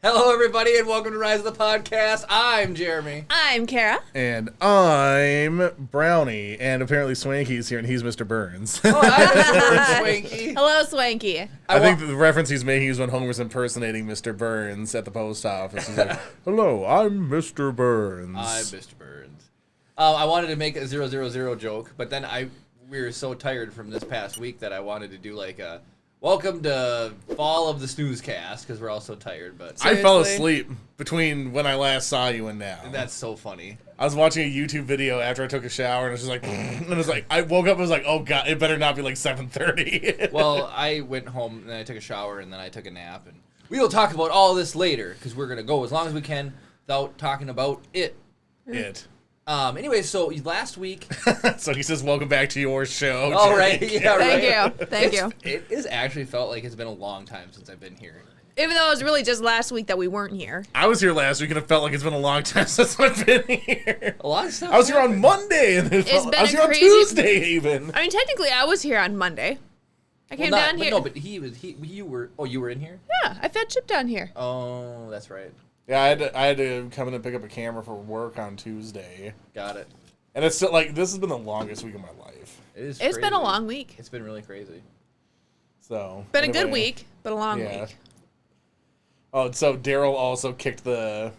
Hello, everybody, and welcome to Rise of the Podcast. I'm Jeremy. I'm Kara. And I'm Brownie. And apparently Swanky's here, and he's Mr. Burns. Oh, hi, Mr. Swanky. Hello, Swanky. I think the reference he's making is when Homer's impersonating Mr. Burns at the post office. He's like, hello, I'm Mr. Burns. I'm Mr. Burns. I wanted to make a 000 joke, but then we were so tired from this past week that I wanted to do like a welcome to fall of the snooze cast because we're all so tired. But I fell asleep between when I last saw you and now. That's so funny. I was watching a YouTube video after I took a shower, and it was just like, and it was like, I woke up and was like, oh god, it better not be like 7:30. Well, I went home and then I took a shower and then I took a nap, and we will talk about all this later because we're gonna go as long as we can without talking about it. Anyway, so last week... So he says, welcome back to your show. Oh, right. Yeah, right. Thank you. It has actually felt like it's been a long time since I've been here. Even though it was really just last week that we weren't here. I was here last week, and it felt like it's been a long time since I've been here. A lot of stuff. I was here on Monday, and I was here on Tuesday, even. I mean, technically, I was here on Monday. I came down here. No, but you were in here? Yeah, I fed Chip down here. Oh, that's right. Yeah, I had to come in and pick up a camera for work on Tuesday. Got it. And it's still, like, this has been the longest week of my life. It's been a long week. It's been really crazy. So. Been anyway, a good week, but a long week. Oh, so Daryl also kicked the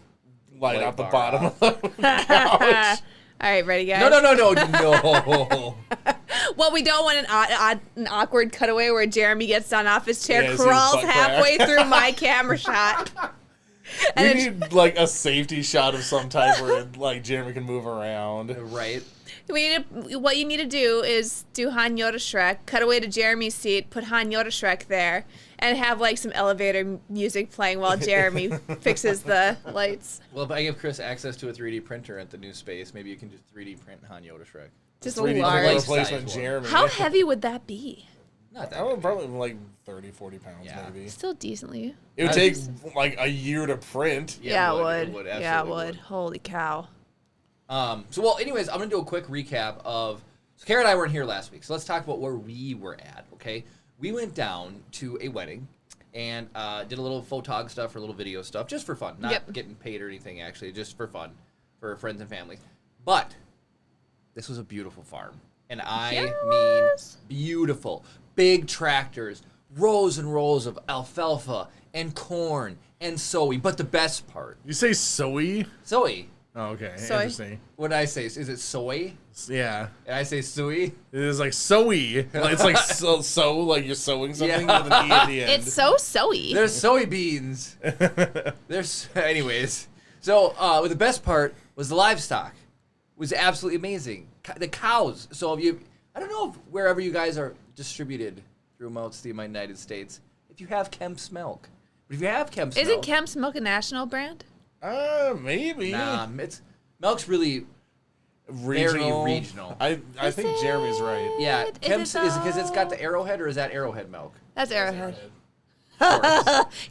light off the bottom of the couch. All right, ready, guys? No. Well, we don't want an awkward cutaway where Jeremy gets down off his chair, crawls halfway through my camera shot. We need, like, a safety shot of some type where, like, Jeremy can move around. Right. What you need to do is do Han Yoda Shrek, cut away to Jeremy's seat, put Han Yoda Shrek there, and have, like, some elevator music playing while Jeremy fixes the lights. Well, if I give Chris access to a 3D printer at the new space, maybe you can just 3D print Han Yoda Shrek. Just a 3D large replacement Jeremy. How heavy would that be? Not that heavy. Probably like 30, 40 pounds, maybe. Still decently. It would take like a year to print. Yeah, it would. Yeah, it would. Holy cow. Anyways, I'm going to do a quick recap of... So, Kara and I weren't here last week, so let's talk about where we were at, okay? We went down to a wedding and did a little photog stuff or a little video stuff, just for fun. Not getting paid or anything, actually, just for fun, for friends and family. But this was a beautiful farm. And I mean beautiful. Big tractors, rows and rows of alfalfa and corn and soy. But the best part... You say soy? Soy. Oh, okay. Soy. Interesting. What did I say? Is it soy? Yeah. And I say soy? It is like soy. It's like so like you're sewing something with an E at the end. It's so soy. There's soybeans. Anyways. So the best part was the livestock. It was absolutely amazing. The cows. So I don't know if wherever you guys are distributed throughout the United States, if you have Kemp's milk. But if you have Kemp's milk... Isn't Kemp's milk a national brand? Maybe. Nah, milk's really very regional. I think Jeremy's right. Yeah, Kemp's is because it's got the Arrowhead, or is that Arrowhead milk? That's Arrowhead.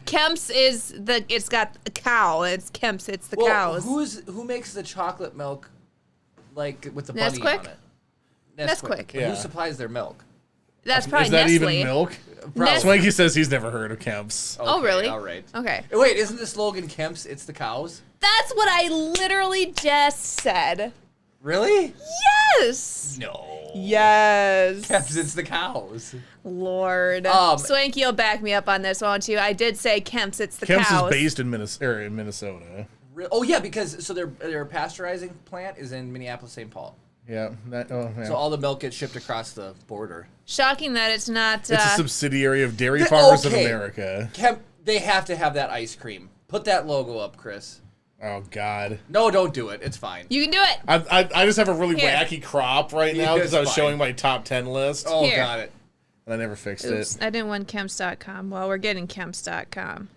Kemp's it's got a cow. It's Kemp's. It's the cows. Who makes the chocolate milk, like with the bunny Nesquik? on it? Nesquik. Yeah. Who supplies their milk? That's probably Is that Nestle. even milk? Probably. Swanky says he's never heard of Kemp's. Okay, oh, really? All right. Okay. Wait, isn't the slogan Kemp's? It's the cows. That's what I literally just said. Really? Yes. No. Yes. Kemp's, it's the cows. Lord. Swanky will back me up on this, won't you? I did say Kemp's, it's the Kemp's cows. is based in Minnesota. Oh yeah, because their pasteurizing plant is in Minneapolis, St. Paul. Yeah. So all the milk gets shipped across the border. Shocking that it's not... It's a subsidiary of Dairy Farmers of America. They have to have that ice cream. Put that logo up, Chris. Oh, God. No, don't do it. It's fine. You can do it. I just have a really wacky crop right now because I was showing my top 10 list. Oh, got it. And I never fixed it. I didn't want Kemps.com. Well, we're getting Kemps.com.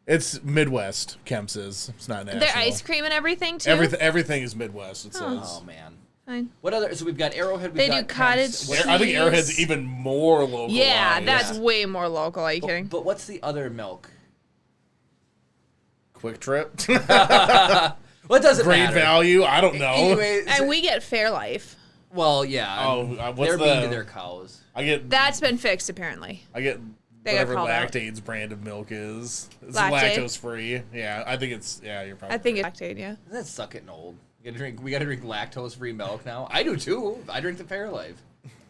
It's Midwest, Kemp's is. It's not national. Their ice cream and everything, too? Everything is Midwest, it says. Oh, man. Fine. What other? So we've got Arrowhead. They do cottage cheese. I think Arrowhead's even more local. Yeah, that's way more local. Are you kidding? But what's the other milk? Quick Trip. What does it Great matter? value. I don't know. Anyway, and we get Fairlife. Well, yeah. Oh, they're mean to their cows. I get That's been fixed apparently. I get They got Whatever called out. Lactaid's brand of milk is. It's Lactaid? lactose free. Yeah, I think it's. Yeah, you're probably. I think right. it's Lactaid, yeah. Doesn't that suck getting old? We gotta drink lactose-free milk now. I do too. I drink the Fairlife.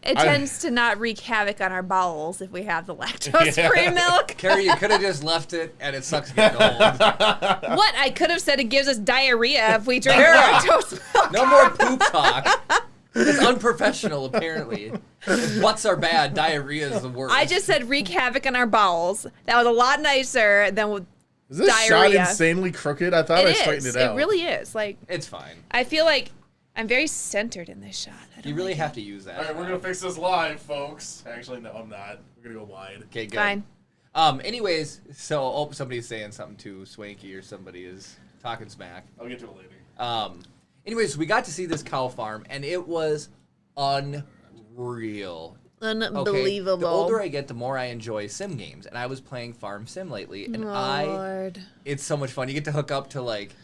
It tends to not wreak havoc on our bowels if we have the lactose-free milk. Carrie, you could have just left it, and it sucks getting old. What? I could have said it gives us diarrhea if we drink lactose milk. No more poop talk. It's unprofessional, apparently. If butts are bad, diarrhea is the worst. I just said wreak havoc on our bowels. That was a lot nicer than with Is this diarrhea. shot insanely crooked? I thought I straightened it out. It really is. Like, It's fine. I feel like I'm very centered in this shot. You really have to use that. All right, we're gonna fix this live, folks. Actually, no, I'm not. We're gonna go wide. Okay, good. Fine. Anyways, so somebody's saying something to Swanky, or somebody is talking smack. I'll get to it later. Anyways, we got to see this cow farm, and it was unreal. Unbelievable. Okay? The older I get, the more I enjoy sim games, and I was playing Farm Sim lately, and Lord. it's so much fun. You get to hook up to like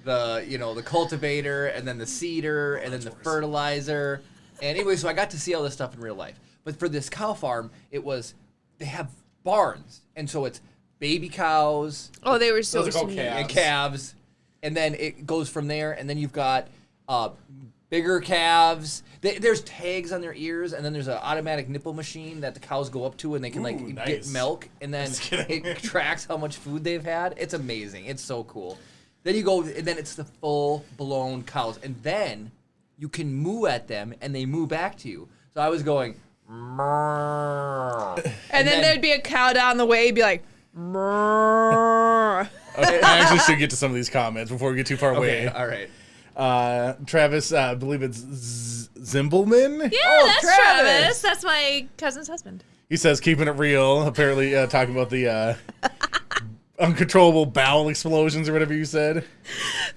the cultivator, and then the seeder, and then the fertilizer. And anyway, so I got to see all this stuff in real life. But for this cow farm, they have barns, and so it's baby cows. Oh, they were so Those are called sweet. calves. And calves, and then it goes from there, and then you've got bigger calves. There's tags on their ears, and then there's an automatic nipple machine that the cows go up to, and they can Ooh, get nice. milk, and then Just kidding. it tracks how much food they've had. It's amazing. It's so cool. Then you go, and then it's the full-blown cows, and then you can moo at them, and they moo back to you. So I was going, "Mrrr." And then there'd be a cow down the way, be like, "Mrrr." Okay, I actually should get to some of these comments before we get too far Okay, away. all right. Travis, I believe it's Zimbelman. Yeah, Oh, that's Travis. Travis. That's my cousin's husband. He says, keeping it real, apparently talking about the uncontrollable bowel explosions or whatever you said.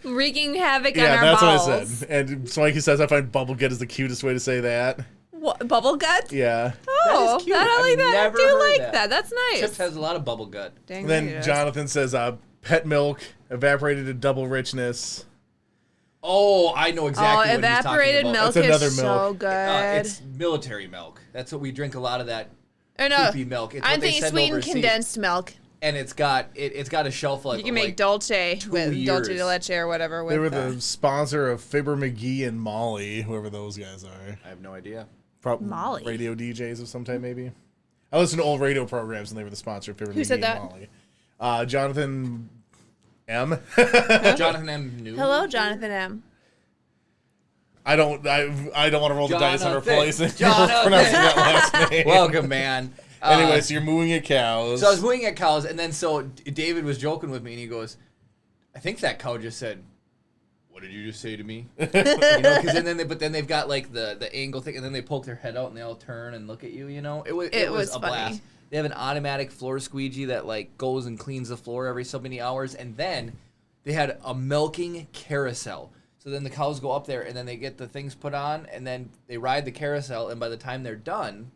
Wreaking havoc on Yeah, our that's bowels. what I said. And Swanky says, I find bubble gut is the cutest way to say that. What, bubble gut? Yeah. Oh, That is cute. I like I've that. never I do heard like that. that. That's nice. Chips has a lot of bubble gut. Dang And right then it does. Jonathan says, pet milk, evaporated to double richness. Oh, I know exactly what he's evaporated talking about. milk That's another is so milk. good. It's military milk. That's what we drink a lot of that or no, poopy milk. It's I'm what they thinking send sweetened overseas. condensed milk. And it's got a shelf life. You can of make like, dolce with years. dolce de leche or whatever. With They were the sponsor of Fibber McGee and Molly, whoever those guys are. I have no idea. Molly. Radio DJs of some type, maybe. I listened to old radio programs, and they were the sponsor of Fibber Who McGee said that? and Molly. Jonathan M. Jonathan M. New. Hello, Jonathan M. I don't want to roll the dice on Jonathan. replacing Jonathan. pronouncing that last name. Welcome, man. Anyway, so you're mooing at cows. So I was mooing at cows, and then David was joking with me, and he goes, "I think that cow just said, 'What did you just say to me?'" You know, but then they've got like the angle thing, and then they poke their head out, and they all turn and look at you. You know, it was a funny. blast. They have an automatic floor squeegee that like goes and cleans the floor every so many hours, and then they had a milking carousel. So then the cows go up there, and then they get the things put on, and then they ride the carousel, and by the time they're done,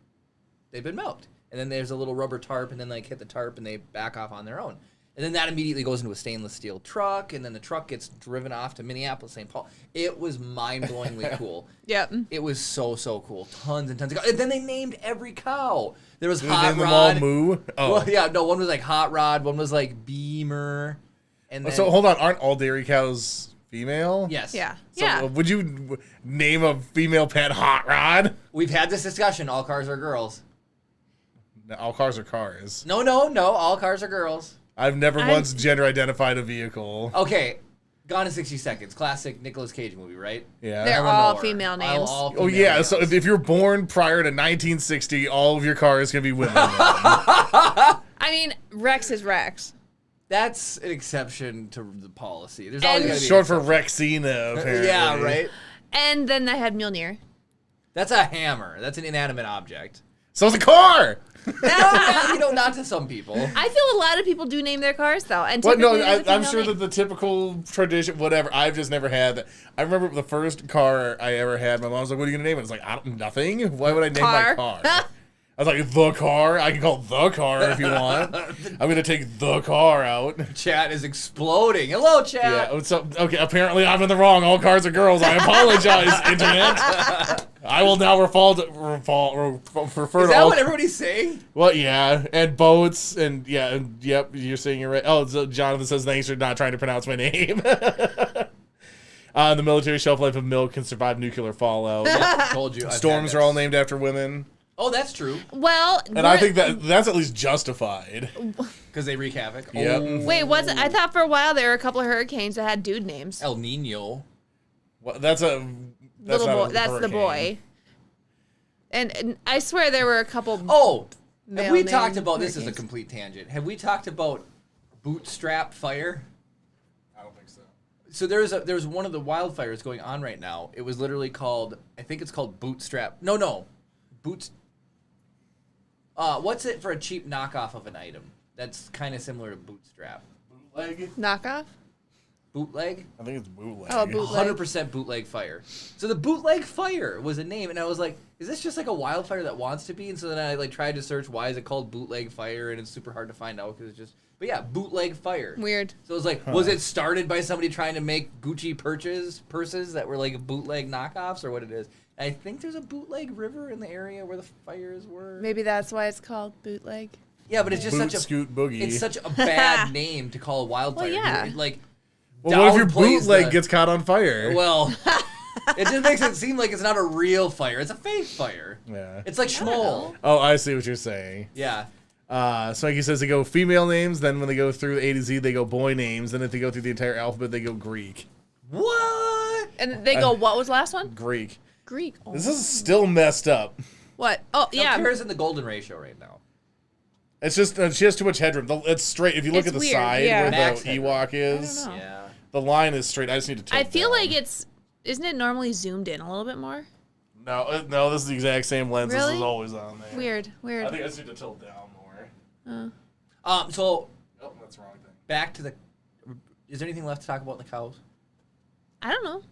they've been milked. And then there's a little rubber tarp, and then like hit the tarp, and they back off on their own. And then that immediately goes into a stainless steel truck, and then the truck gets driven off to Minneapolis, St. Paul. It was mind-blowingly cool. Yep. It was so cool. Tons and tons of cows. And then they named every cow. There was Did Hot they name them all Rod. Moo? Oh. Well, yeah, no, one was like Hot Rod, one was like Beamer. And then, So hold on, aren't all dairy cows female? yes. Yeah. So Yeah. would you name a female pet Hot Rod? We've had this discussion. All cars are girls. No, all cars are cars. No. All cars are girls. I've never once gender identified a vehicle. Okay. Gone in 60 Seconds. Classic Nicolas Cage movie, right? Yeah. They're Eleanor. all female names. All Oh female yeah, names. so if you're born prior to 1960, all of your cars can be women. then. I mean, Rex is Rex. That's an exception to the policy. There's always And- got to be Short for an Rexina, apparently. yeah, right? And then I had Mjolnir. That's a hammer. That's an inanimate object. So it's a car. Not to some people. I feel a lot of people do name their cars though, and Well, no, typically it's a I'm female sure name. that the typical tradition, whatever. I've just never had that. I remember the first car I ever had. My mom was like, "What are you gonna name it?" I was like, "Nothing. Why would I name my Car. car?" I was like, "The car. I can call it the car if you want. I'm gonna take the car out." Chat is exploding. Hello, chat. Yeah. So okay, apparently I'm in the wrong. All cars are girls. I apologize, internet. I will now refer to Is to that all. what everybody's saying? Well, yeah, and boats, and yeah, and yep, you're saying you're right. Oh, so Jonathan says thanks for not trying to pronounce my name. The military shelf life of milk can survive nuclear fallout. Told you. I've Storms had are all this. named after women, Oh, that's true. Well, and I think that's at least justified. Because they wreak havoc. Yep. Oh, wait, I thought for a while there were a couple of hurricanes that had dude names. El Nino. Well, that's not Little a boy, that's the hurricane. boy. And I swear there were a couple. Oh, have Male we name talked about this? Is a hurricanes. complete tangent. Have we talked about bootstrap fire? I don't think so. So there's one of the wildfires going on right now. It was literally called, I think it's called bootstrap. No, boots. What's it for a cheap knockoff of an item? That's kind of similar to bootstrap. Bootleg? Knockoff? Bootleg. I think it's bootleg. Oh, bootleg. 100% bootleg fire. So the bootleg fire was a name, and I was like, is this just like a wildfire that wants to be? And so then I like tried to search why is it called bootleg fire, and it's super hard to find out because it's just. But yeah, bootleg fire. Weird. So it was like, was it started by somebody trying to make Gucci purses that were like bootleg knockoffs, or what it is? I think there's a bootleg river in the area where the fires were. Maybe that's why it's called bootleg. Yeah, but it's just Boot such a scoot boogie. it's such a bad name to call a wildfire. Well, yeah. It, like, Well, what if your downplays bootleg the- gets caught on fire? Well, it just makes it seem like it's not a real fire. It's a fake fire. Yeah. It's like schmoll. Oh, I see what you're saying. Yeah. Swanky says they go female names, then when they go through A to Z, they go boy names, then if they go through the entire alphabet, they go Greek. What? And they go, what was the last one? Greek. Greek. Oh. This is still messed up. What? Oh, Yeah. yeah. Kara's in the golden ratio right now. It's just, she has too much headroom. It's straight. If you look It's at the weird, side yeah. where Max the headroom. Ewok is, I don't know. Yeah. the line is straight. I just need to tilt I feel down. like isn't it normally zoomed in a little bit more? No, this is the exact same lens. This Really? is always on there. Weird. I think I just need to tilt down more. So Oh, that's the wrong thing. back to the. Is there anything left to talk about in the cows? I don't know.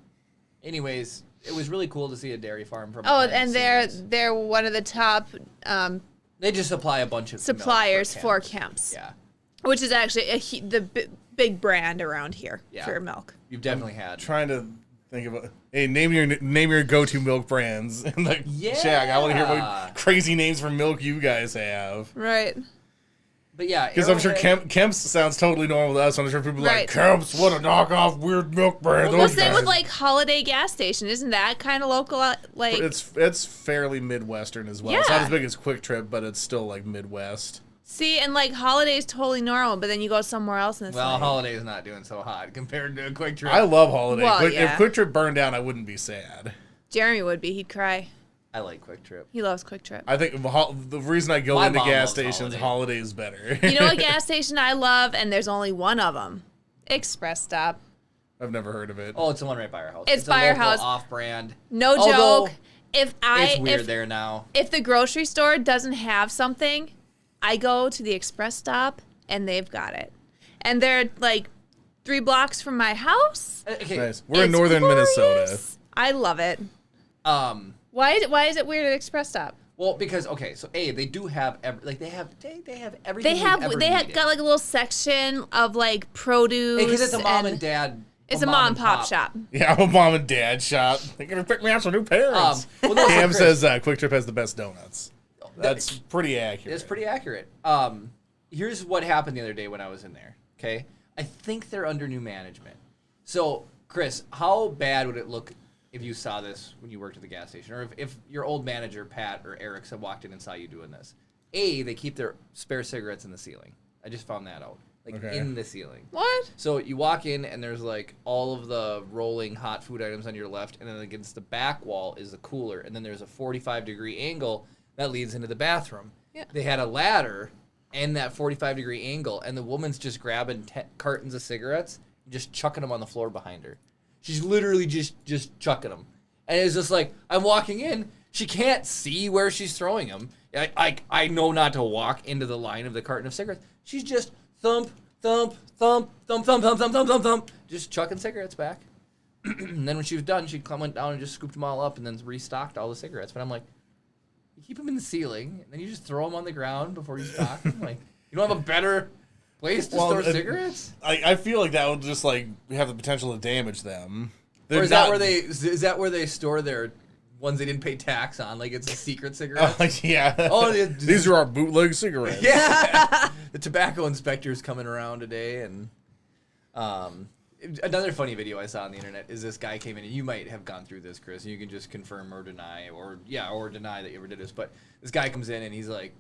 Anyways, it was really cool to see a dairy farm from. Oh, behind and the scenes. they're one of the top They just supply a bunch of milk suppliers for camps. camps, Yeah, which is actually the big brand around here Yeah. for milk. you've definitely had. Trying to think of a. Hey, name your go-to milk brands in the shack. I want to hear Yeah. what crazy names for milk you guys have. Right. But yeah, Because I'm sure Arrowhead- Kemp's sounds totally normal to us. I'm sure people are Right. like, Kemp's, what a knockoff weird milk brand. Well, Well, Those same with guys." like Holiday gas station. Isn't that kind of local? Like, It's fairly Midwestern as well. It's not Yeah. as big as Quick Trip, but it's still like Midwest. see, and like Holiday's totally normal, but then you go somewhere else and it's Well, like, Holiday's not doing so hot compared to a Quick Trip. I love Holiday. Well, If yeah. Quick Trip burned down, I wouldn't be sad. Jeremy would be. He'd cry. I like Quick Trip. He loves Quick Trip. I think the reason I go My into mom gas loves stations, Holiday. Holiday is better. You know what gas station I love, and there's only one of them. Express Stop. I've never heard of it. Oh, it's the one right by our house. It's a by our local house. Off-brand. No Although, joke. If It's weird there now. if the grocery store doesn't have something, I go to the Express Stop and they've got it. And they're like 3 blocks from my house. Okay. Nice. We're in It's northern glorious. Minnesota. I love it. Why is it weird at Express Stop? Well, because so they do have they have everything. They have we've ever they have needed. got like a little section of like produce. because it's a mom and dad. It's a mom and pop shop. Yeah, I'm a mom and dad shop. They're gonna pick me out some new parents. Well, no, so Cam Chris- says Quick Trip has the best donuts. That's pretty accurate. It's pretty accurate. Here's what happened the other day when I was in there. Okay, I think they're under new management. So, Chris, how bad would it look if you saw this when you worked at the gas station, or if your old manager Pat or Eric had walked in and saw you doing this? They keep their spare cigarettes in the ceiling. I just found that out, Okay. in the ceiling. What? So you walk in and there's like all of the rolling hot food items on your left, and then against the back wall is the cooler, and then there's a 45-degree angle that leads into the bathroom. Yeah. They had a ladder and that 45-degree angle, and the woman's just grabbing cartons of cigarettes and just chucking them on the floor behind her. She's literally just chucking them. And it's just like, I'm walking in, she can't see where she's throwing them. I know not to walk into the line of the carton of cigarettes. She's just thump, thump, thump, thump, thump, thump, thump, thump, thump, thump, just chucking cigarettes back. And then when she was done, she went down and just scooped them all up and then restocked all the cigarettes. But I'm like, you keep them in the ceiling, and then you just throw them on the ground before you stock them? Like, you don't have a better place to store cigarettes? I feel like that would just like have the potential to damage them. Or is that where they store their ones they didn't pay tax on, like it's a secret cigarette. Yeah. Oh, These are our bootleg cigarettes. Yeah. The tobacco inspector's coming around today, and another funny video I saw on the internet is this guy came in, and you might have gone through this, Chris. And you can just confirm or deny, or deny that you ever did this. But this guy comes in and he's like,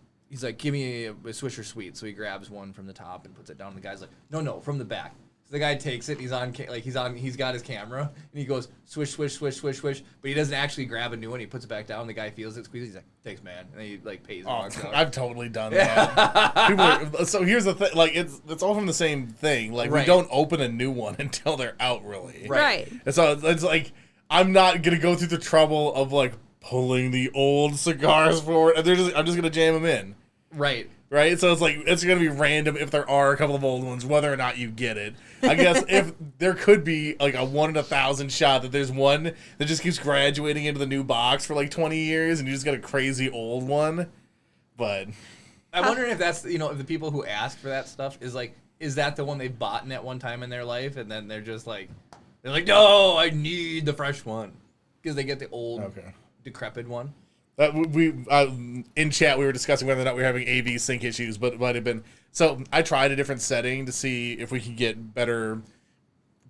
give me a Swisher Sweet. So he grabs one from the top and puts it down. And the guy's like, no, from the back. So the guy takes it. He's got his camera, and he goes swish, swish, swish, swish, swish. But he doesn't actually grab a new one. He puts it back down. The guy feels it, squeezes. He's like, thanks, man. And then he like pays. And walks out. I've totally done that. So here's the thing. Like it's all from the same thing. Like we don't open a new one until they're out, really. Right. And so it's like I'm not gonna go through the trouble of like pulling the old cigars forward. I'm just gonna jam them in. Right. Right? So it's like, it's going to be random if there are a couple of old ones, whether or not you get it. I guess if there could be like a 1 in 1,000 shot that there's one that just keeps graduating into the new box for like 20 years and you just get a crazy old one. But I'm wondering if that's, if the people who ask for that stuff is that the one they bought in at one time in their life? And then they're like, no, I need the fresh one. Because they get the old, decrepit one. In chat we were discussing whether or not we were having AV sync issues, but it might have been. So I tried a different setting to see if we could get better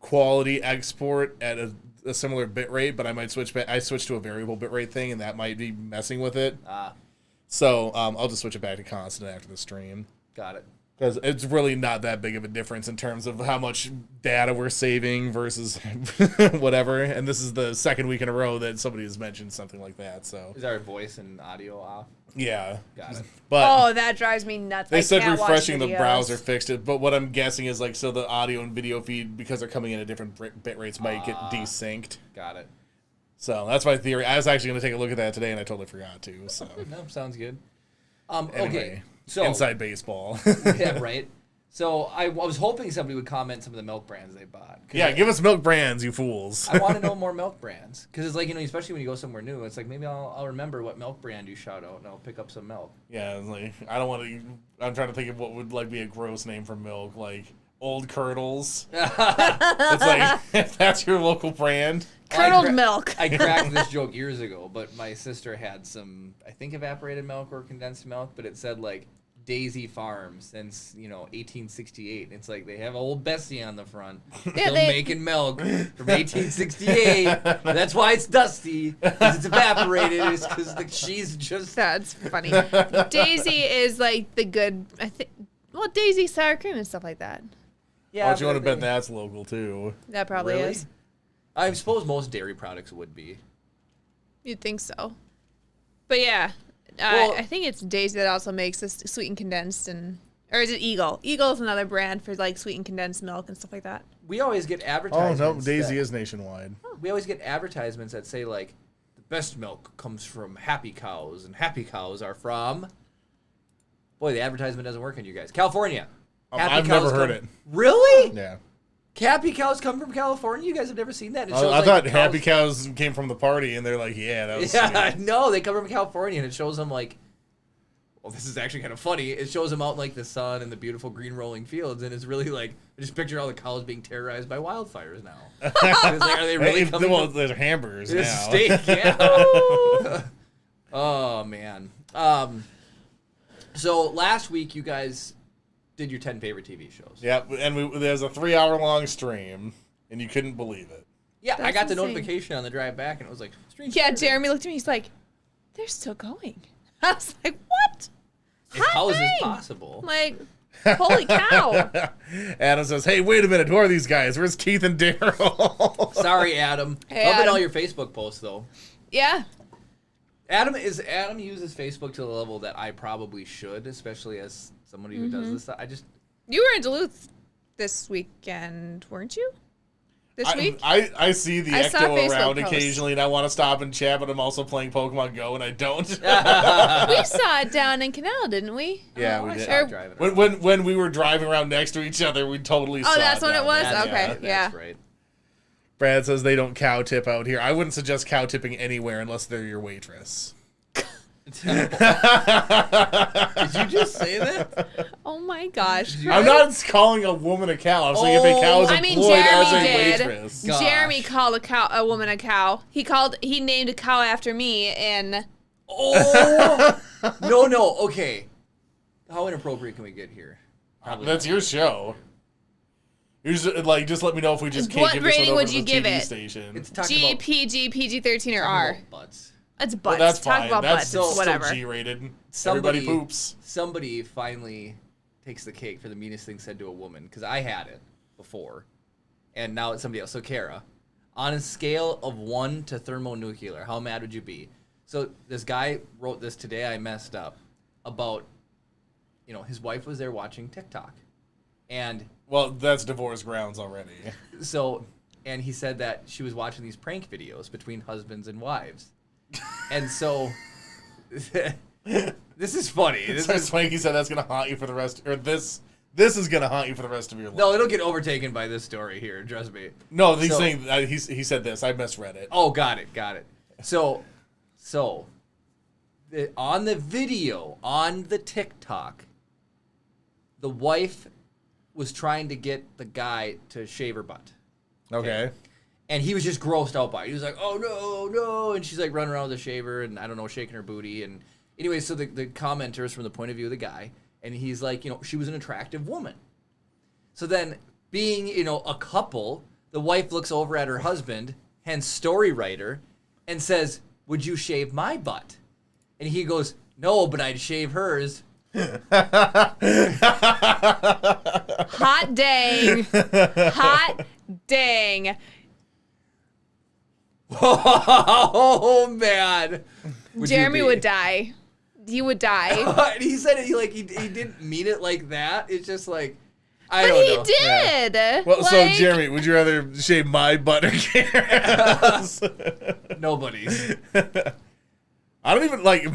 quality export at a similar bit rate, but I might switch back. I switched to a variable bit rate thing, and that might be messing with it. So I'll just switch it back to constant after the stream. Got it. Because it's really not that big of a difference in terms of how much data we're saving versus whatever. And this is the second week in a row that somebody has mentioned something like that. So is our voice and audio off? Yeah. Got it. But that drives me nuts. They said refreshing the browser fixed it. But what I'm guessing is like, so the audio and video feed, because they're coming in at different bit rates, might get desynced. Got it. So that's my theory. I was actually going to take a look at that today, and I totally forgot to. So no, sounds good. Anyway. Okay. So, inside baseball. Yeah, right. So I was hoping somebody would comment some of the milk brands they bought. Yeah, give us milk brands, you fools. I want to know more milk brands. Because it's like, especially when you go somewhere new, it's like maybe I'll remember what milk brand you shout out and I'll pick up some milk. Yeah, it's like, I don't want to, I'm trying to think of what would like be a gross name for milk, like Old Curdles. It's like, if that's your local brand. Curdled milk. I cracked this joke years ago, but my sister had some, I think, evaporated milk or condensed milk, but it said like Daisy Farm since 1868. It's like they have old Bessie on the front, still making milk from 1868. That's why it's dusty, because it's evaporated. It's because she's just. That's funny. Daisy is like the good. Daisy sour cream and stuff like that. Yeah, you want to bet that's local too? That probably is. I suppose most dairy products would be. You'd think so. But yeah, I think it's Daisy that also makes this sweetened condensed or is it Eagle? Eagle is another brand for like sweetened condensed milk and stuff like that. We always get advertisements. Oh no, Daisy is nationwide. We always get advertisements that say like the best milk comes from Happy Cows, and Happy Cows are from. Boy, the advertisement doesn't work on you guys. California. I've never heard it. Really? Yeah. Happy Cows come from California? You guys have never seen that? It shows, I thought Happy Cows came from the party, and they're like, yeah, that was sweet. No, they come from California, and it shows them like, well, this is actually kind of funny. It shows them out in like the sun and the beautiful green rolling fields, and it's really like, I just picture all the cows being terrorized by wildfires now. Like, are they really coming? Well, there's hamburgers now. Steak, yeah. Oh, man. So last week, you guys did your 10 favorite TV shows. Yeah, and there's a 3-hour-long stream, and you couldn't believe it. Yeah, That's I got the insane. notification on the drive back, and it was like, stream. Yeah, Jeremy looked at me. He's like, they're still going. I was like, what? How is this possible? I'm like, holy cow. Adam says, hey, wait a minute. Who are these guys? Where's Keith and Daryl? Sorry, Adam. Hey, Loving Adam. all your Facebook posts, though. Yeah. Adam uses Facebook to the level that I probably should, especially as somebody who does this stuff. You were in Duluth this weekend, weren't you? This week? I see the I saw Ecto Facebook around posts. occasionally, and I want to stop and chat, but I'm also playing Pokemon Go, and I don't. We saw it down in Canal, didn't we? Yeah, we I did. saw it driving around. When we were driving around next to each other, we totally saw it. Oh, that's when it down was? there. Okay, yeah. That's right. Brad says they don't cow tip out here. I wouldn't suggest cow tipping anywhere unless they're your waitress. Did you just say that? Oh my gosh. I'm not calling a woman a cow. I'm saying if a cow is I mean, employed as a Jeremy did. waitress. Gosh. Jeremy called a woman a cow. He named a cow after me and Oh no. Okay, how inappropriate can we get here? Probably That's not. your show. You're just let me know if we just can't What give this one rating over would to you the give TV it? station. It's talking G, about, PG, PG-13 or talking R. about butts. It's Well, butts. that's Talk fine. about That's butts. still, It's whatever. still G-rated. Somebody Everybody poops. Somebody finally takes the cake for the meanest thing said to a woman, because I had it before, and now it's somebody else. So Kara, on a scale of 1 to thermonuclear, how mad would you be? So this guy wrote this today. I messed up about, his wife was there watching TikTok, and Well, that's divorce grounds already. so, and he said that she was watching these prank videos between husbands and wives, and so. This is funny. So Swanky said that's gonna haunt you for the rest, or this is gonna haunt you for the rest of your life. No, it'll get overtaken by this story here. Trust me. No, he's So- saying he said this. I misread it. Oh, got it. So, on the video on the TikTok, the wife was trying to get the guy to shave her butt, Okay. and he was just grossed out by it. He was like, "Oh no!" And she's like running around with a shaver, and I don't know, shaking her booty. And anyway, so the commenter is from the point of view of the guy, and he's like, she was an attractive woman. So then, being a couple, the wife looks over at her husband, hence story writer, and says, "Would you shave my butt?" And he goes, "No, but I'd shave hers." Hot dang. Hot dang. Oh man, Jeremy would die. He would die. And he said it. He didn't mean it like that. It's just like I But don't he know. did. Well, so Like, Jeremy, would you rather shave my butt or Kara's? Nobody's. I don't even like.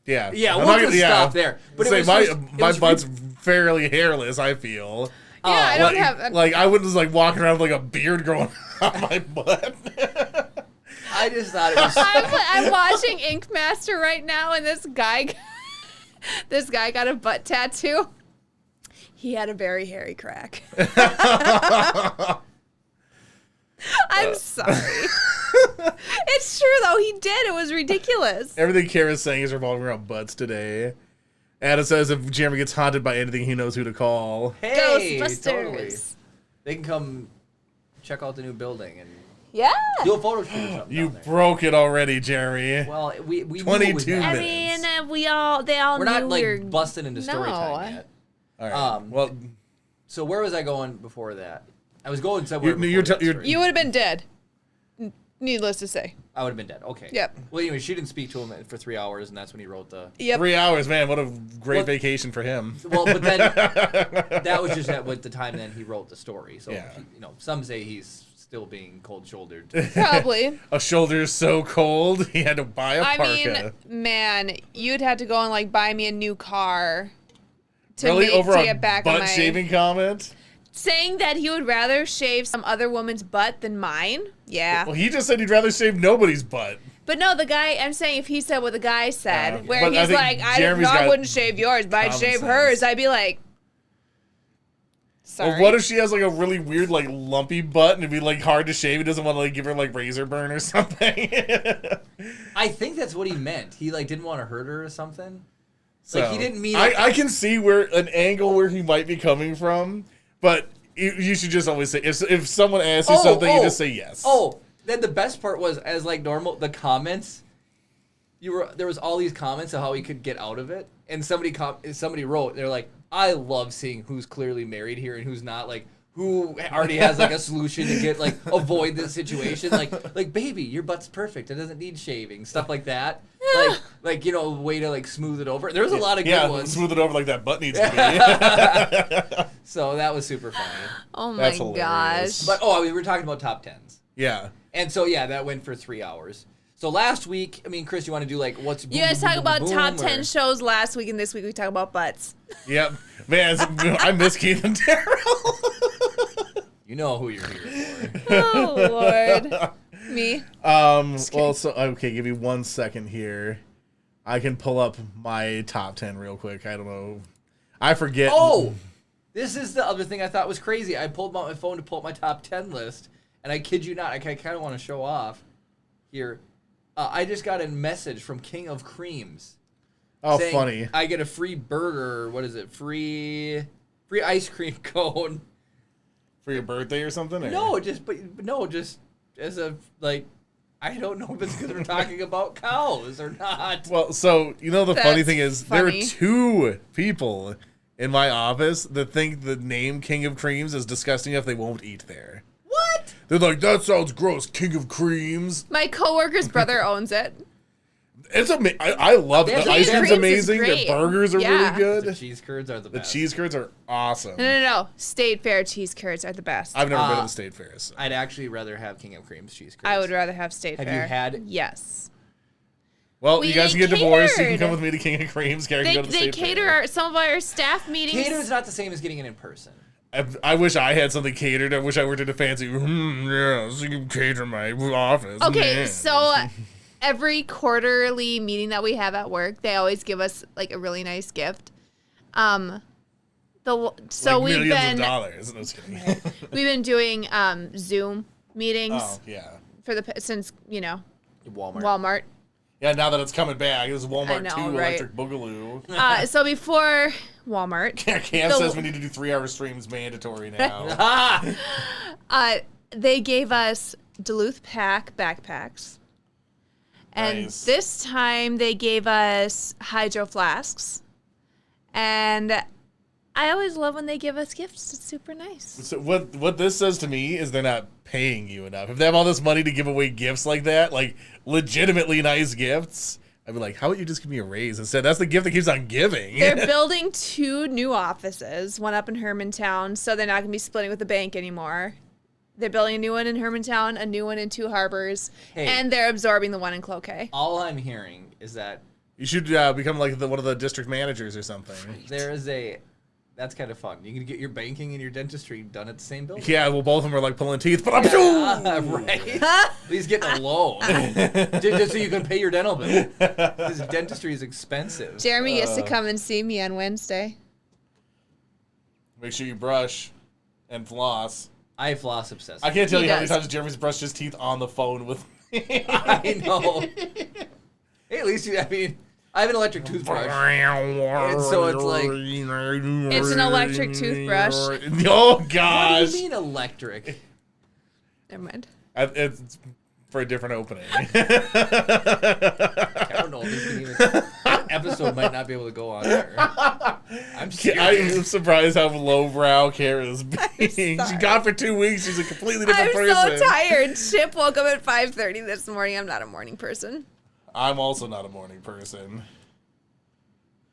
Yeah. Yeah, I'm we'll not just gonna- stop there. But Say it was my just- it my was butt's fairly hairless. I feel. Yeah, I don't like, have. like I wouldn't just like walking around with like a beard growing on my butt. I just thought it was. I'm watching Ink Master right now, and this guy got a butt tattoo. He had a very hairy crack. I'm sorry. It's true though. He did. It was ridiculous. Everything Kara's saying is revolving around butts today. Adam says if Jeremy gets haunted by anything, he knows who to call. Hey, Ghostbusters. totally. They can come check out the new building and Yeah. do a photo shoot or something. You down there. broke it already, Jeremy. Well, we knew it was 22 happening. I minutes. mean, they all We're knew not like we were busting into story No. time yet. All right. Well, So where was I going before that? I was going somewhere. You're before that you're- story. You would have been dead. Needless to say. I would have been dead. Okay. Yep. Well, anyway, she didn't speak to him for 3 hours, and that's when he wrote the. Yep. 3 hours, man. What a great Well- vacation for him. Well, but then that was just with the time then he wrote the story. So Yeah. some say he's still being cold-shouldered. Probably. A shoulder so cold he had to buy a I parka. mean, man, you'd have to go and like buy me a new car to Really, over to a get back on butt my shaving comment? saying that he would rather shave some other woman's butt than mine. Yeah. Well, he just said he'd rather shave nobody's butt. But no, the guy, I'm saying if he said what the guy said, Yeah. where But I he's think like, Jeremy's I got wouldn't shave yours, but I'd common shave sense. hers, I'd be like, sorry. Well, what if she has like a really weird, like lumpy butt and it'd be like hard to shave? He doesn't want to like give her like razor burn or something. I think that's what he meant. He didn't want to hurt her or something. So, he didn't mean. I can see where an angle where he might be coming from, but you should just always say if someone asks you something, you just say yes. Oh, then the best part was as normal the comments. There was all these comments of how he could get out of it, and somebody wrote they're like, I love seeing who's clearly married here and who's not, like who already has like a solution to get avoid this situation, like baby, your butt's perfect, it doesn't need shaving, stuff like that, like way to smooth it over. There's a lot of good ones. Smooth it over like that butt needs to be. So that was super funny. Oh my That's hilarious. gosh. But we were talking about top tens. Yeah. And so, that went for 3 hours. So last week, I mean, Chris, you want to do what's boom, You guys boom, talk boom, about boom, top or- 10 shows last week, and this week we talk about butts. Yep. Man, I miss Keith and Daryl. You know who you're here for. Oh, Lord. Me? Well, so okay, give me 1 second here. I can pull up my top 10 real quick. I don't know. I forget. Oh, this is the other thing I thought was crazy. I pulled out my phone to pull up my top 10 list, and I kid you not, I kind of want to show off here. I just got a message from King of Creams. Oh, saying funny. I get a free burger. What is it? Free ice cream cone. For your birthday or something? Or? No, just as a, like, I don't know if it's because we're talking about cows or not. Well, so, you know, the funny That's thing is, there are 2 people in my office that think the name King of Creams is disgusting enough they won't eat there. What? They're like, that sounds gross, King of Creams. My coworker's brother owns it. It's I love it. The ice cream's Creams is amazing. Their great. burgers are really The good. cheese curds are the The best. cheese curds are awesome. No. State Fair cheese curds are the best. I've never been to the State Fairs. So. I'd actually rather have King of Creams cheese curds. I would rather have State Have Fair. you had? Yes. Well, We you guys can ain't get divorced. You can catered. come with me to King of Creams. Karen can They go to the State cater Fair. some of our staff meetings. Cater is not the same as getting it in person. I wish I had something catered. I wish I worked at a fancy. Yeah, so you can cater my office. Okay, Man. so every quarterly meeting that we have at work, they always give us like a really nice gift. So like we've millions been of dollars. No, just kidding. we've been doing Zoom meetings Oh yeah, for since Walmart. Walmart. yeah. Now that it's coming back, it's I Walmart know, 2 right? Electric Boogaloo. So before Walmart, Cam The- says we need to do 3-hour streams mandatory now. they gave us Duluth pack backpacks. And Nice. this time they gave us hydro flasks. And I always love when they give us gifts. It's super nice. So what this says to me is they're not paying you enough. If they have all this money to give away gifts like that, like legitimately nice gifts, I'd be like, how about you just give me a raise instead? That's the gift that keeps on giving. They're building 2 new offices, one up in Hermantown, so they're not going to be splitting with the bank anymore. They're building a new one in Hermantown, a new one in 2 Harbors, Hey. and they're absorbing the one in Cloquet. All I'm hearing is that You should become like one of the district managers or something. there is a. That's kind of fun. You can get your banking and your dentistry done at the same building. Yeah, well, both of them are like pulling teeth, but I'm Right? Please get a loan. just so you can pay your dental bill. Because dentistry is expensive. Jeremy gets to come and see me on Wednesday. Make sure you brush and floss. I floss obsessed. I can't tell He you how many does. times Jeremy's brushed his teeth on the phone with me. I know. Hey, at least I have an electric toothbrush. And so it's like- It's an electric toothbrush. Oh What do gosh! you mean electric? Never mind. It's for a different opening. I don't know. This can even, episode might not be able to go on there. I'm serious. I'm surprised how lowbrow Kara's being. She sorry. gone for 2 weeks. She's a completely different I'm person. so tired. Chip woke up at 5:30 this morning. I'm not a morning person. I'm also not a morning person.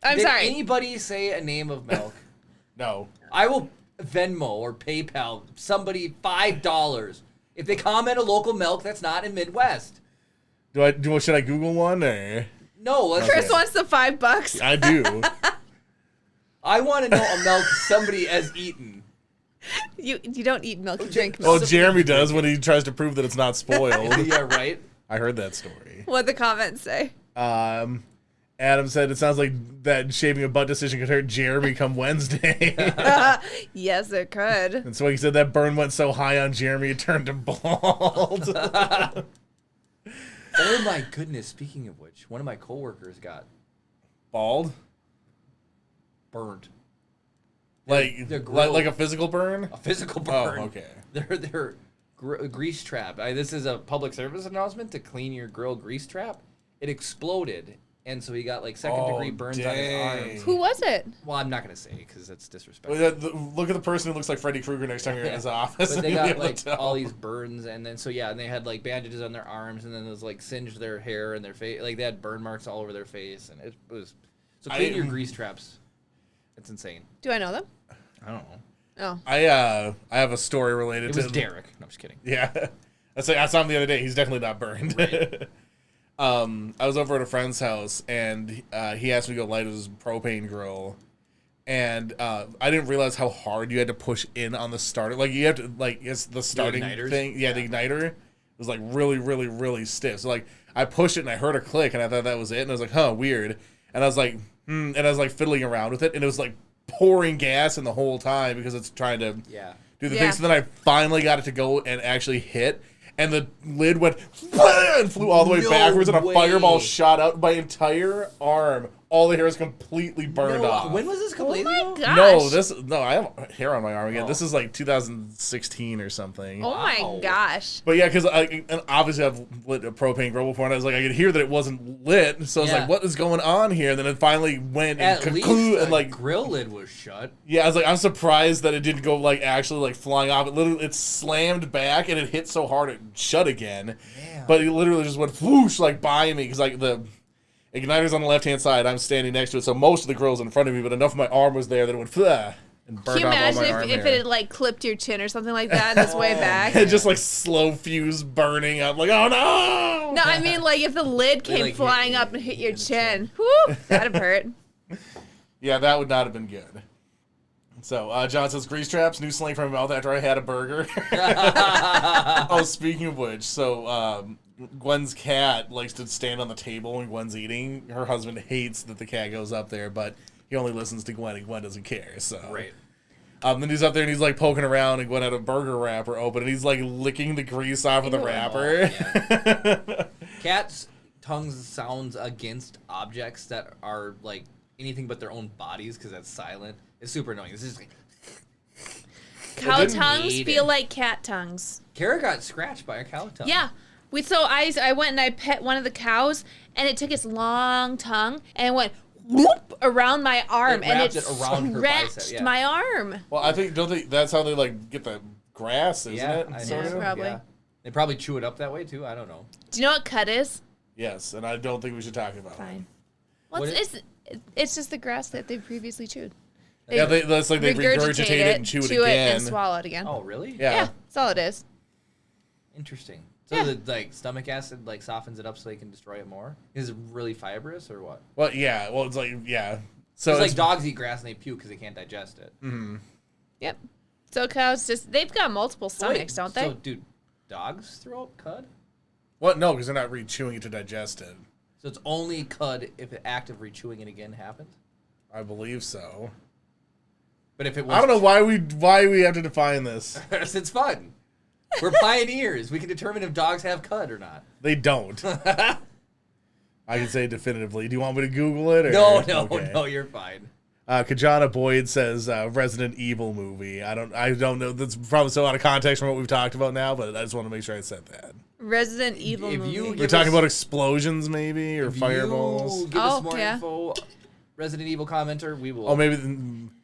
I'm Did sorry. anybody say a name of milk? No. I will Venmo or PayPal somebody $5 if they comment a local milk that's not in Midwest. Should I Google one or? No, let's Chris Okay. wants the $5. I do. I want to know a milk somebody has eaten. You don't eat milk. You drink Oh, milk. Jeremy does when he tries to prove that it's not spoiled. Yeah, right? I heard that story. What the comments say? Adam said it sounds like that shaving a butt decision could hurt Jeremy come Wednesday. Yes, it could. And so he said that burn went so high on Jeremy it turned him bald. Oh my goodness, speaking of which, one of my coworkers got Bald? burned. Like, They're grilled. like a physical burn? A physical burn. Oh, okay. They're grease trap. This is a public service announcement to clean your grill grease trap. It exploded, and so he got like second-degree burns on his dang. arms. Who was it? Well, I'm not gonna say because that's disrespectful. Look at the person who looks like Freddy Krueger next time you're in his office. But they and you'll be got able to like tell. all these burns, and then and they had like bandages on their arms, and then it was like singed their hair and their face. Like they had burn marks all over their face, and it was so clean your grease traps. It's insane. Do I know them? I don't know. Oh. I have a story related It to was Derek. No, I'm just kidding. Yeah. I saw him the other day. He's definitely not burned. Right. I was over at a friend's house, and he asked me to go light his propane grill. And I didn't realize how hard you had to push in on the starter. Like, you have to, like, it's the starting igniters? thing. Yeah, the igniter. was like really, really, really stiff. So like I pushed it and I heard a click and I thought that was it. And I was like, huh, weird. And I was like, and I was like fiddling around with it and it was like pouring gas in the whole time because it's trying to do the thing. So then I finally got it to go and actually hit. And the lid went and flew all the way backwards, and a fireball shot out. My entire arm, all the hair is completely burned off. When was this completely? Oh my gosh. I have hair on my arm again. Oh. This is like 2016 or something. Oh my gosh. But yeah, because and obviously I've lit a propane grill before, and I was like, I could hear that it wasn't lit, so I was like, what is going on here? And then it finally went At and least and like grill lid was shut. yeah, I was like, I'm surprised that it didn't go like actually like flying off. It literally it slammed back and it hit so hard it shut again. Damn. But it literally just went whoosh like by me because like the igniter's on the left hand side. I'm standing next to it, so most of the grill's in front of me, but enough of my arm was there that it went flah and burned Can you off all imagine my if, arm if hair. it had like clipped your chin or something like that on its way back? It just like slow fuse burning up. Like oh no! No, I mean like if the lid came like, flying hit up you and hit your in the chin. Whoo, that'd hurt. Yeah, that would not have been good. So, John says, grease traps, new slang from my mouth after I had a burger. Oh, speaking of which, so Gwen's cat likes to stand on the table when Gwen's eating. Her husband hates that the cat goes up there, but he only listens to Gwen, and Gwen doesn't care. So, Right. Then he's up there, and he's, like, poking around, and Gwen had a burger wrapper open, and he's, like, licking the grease off of the Ew. wrapper. Yeah. Cats' tongues sounds against objects that are, like, anything but their own bodies, because that's silent. It's super annoying. This is like... Cow didn't tongues need feel it. like cat tongues. Kara got scratched by a cow tongue. Yeah. I went and I pet one of the cows, and it took its long tongue and went whoop around my arm, and wrapped it it around her bicep, scratched yeah. my arm. Well, I think, that's how they, like, get the grass, isn't Yeah, it? I Sort know. of? Probably. Yeah. They probably chew it up that way, too. I don't know. Do you know what cut is? Yes, and I don't think we should talk about it. Fine. Well, What it's just the grass that they previously chewed. Yeah, that's like they regurgitate it and chew it again. and swallow it again. Oh, really? Yeah. That's all it is. Interesting. So Yeah. the like stomach acid like softens it up so they can destroy it more? Is it really fibrous or what? Well, yeah. Well, it's like, yeah. So It's like dogs eat grass and they puke because they can't digest it. Yep. So cows they've got multiple stomachs, don't they? So, dude, dogs throw up cud? What? No, because they're not re-chewing it to digest it. So it's only cud if an act of rechewing it again happens? I believe so. But if it was... I don't know why we have to define this. It's fun. We're pioneers. We can determine if dogs have cud or not. They don't. I can say definitively. Do you want me to Google it? Or? No, Okay. no, you're fine. Kajana Boyd says Resident Evil movie. I don't know. That's probably so out of context from what we've talked about now, but I just want to make sure I said that. Resident Evil If movie. you We're give talking us- about explosions, maybe, or If fireballs. you give us more yeah. info, Resident Evil commenter, we will Oh, maybe.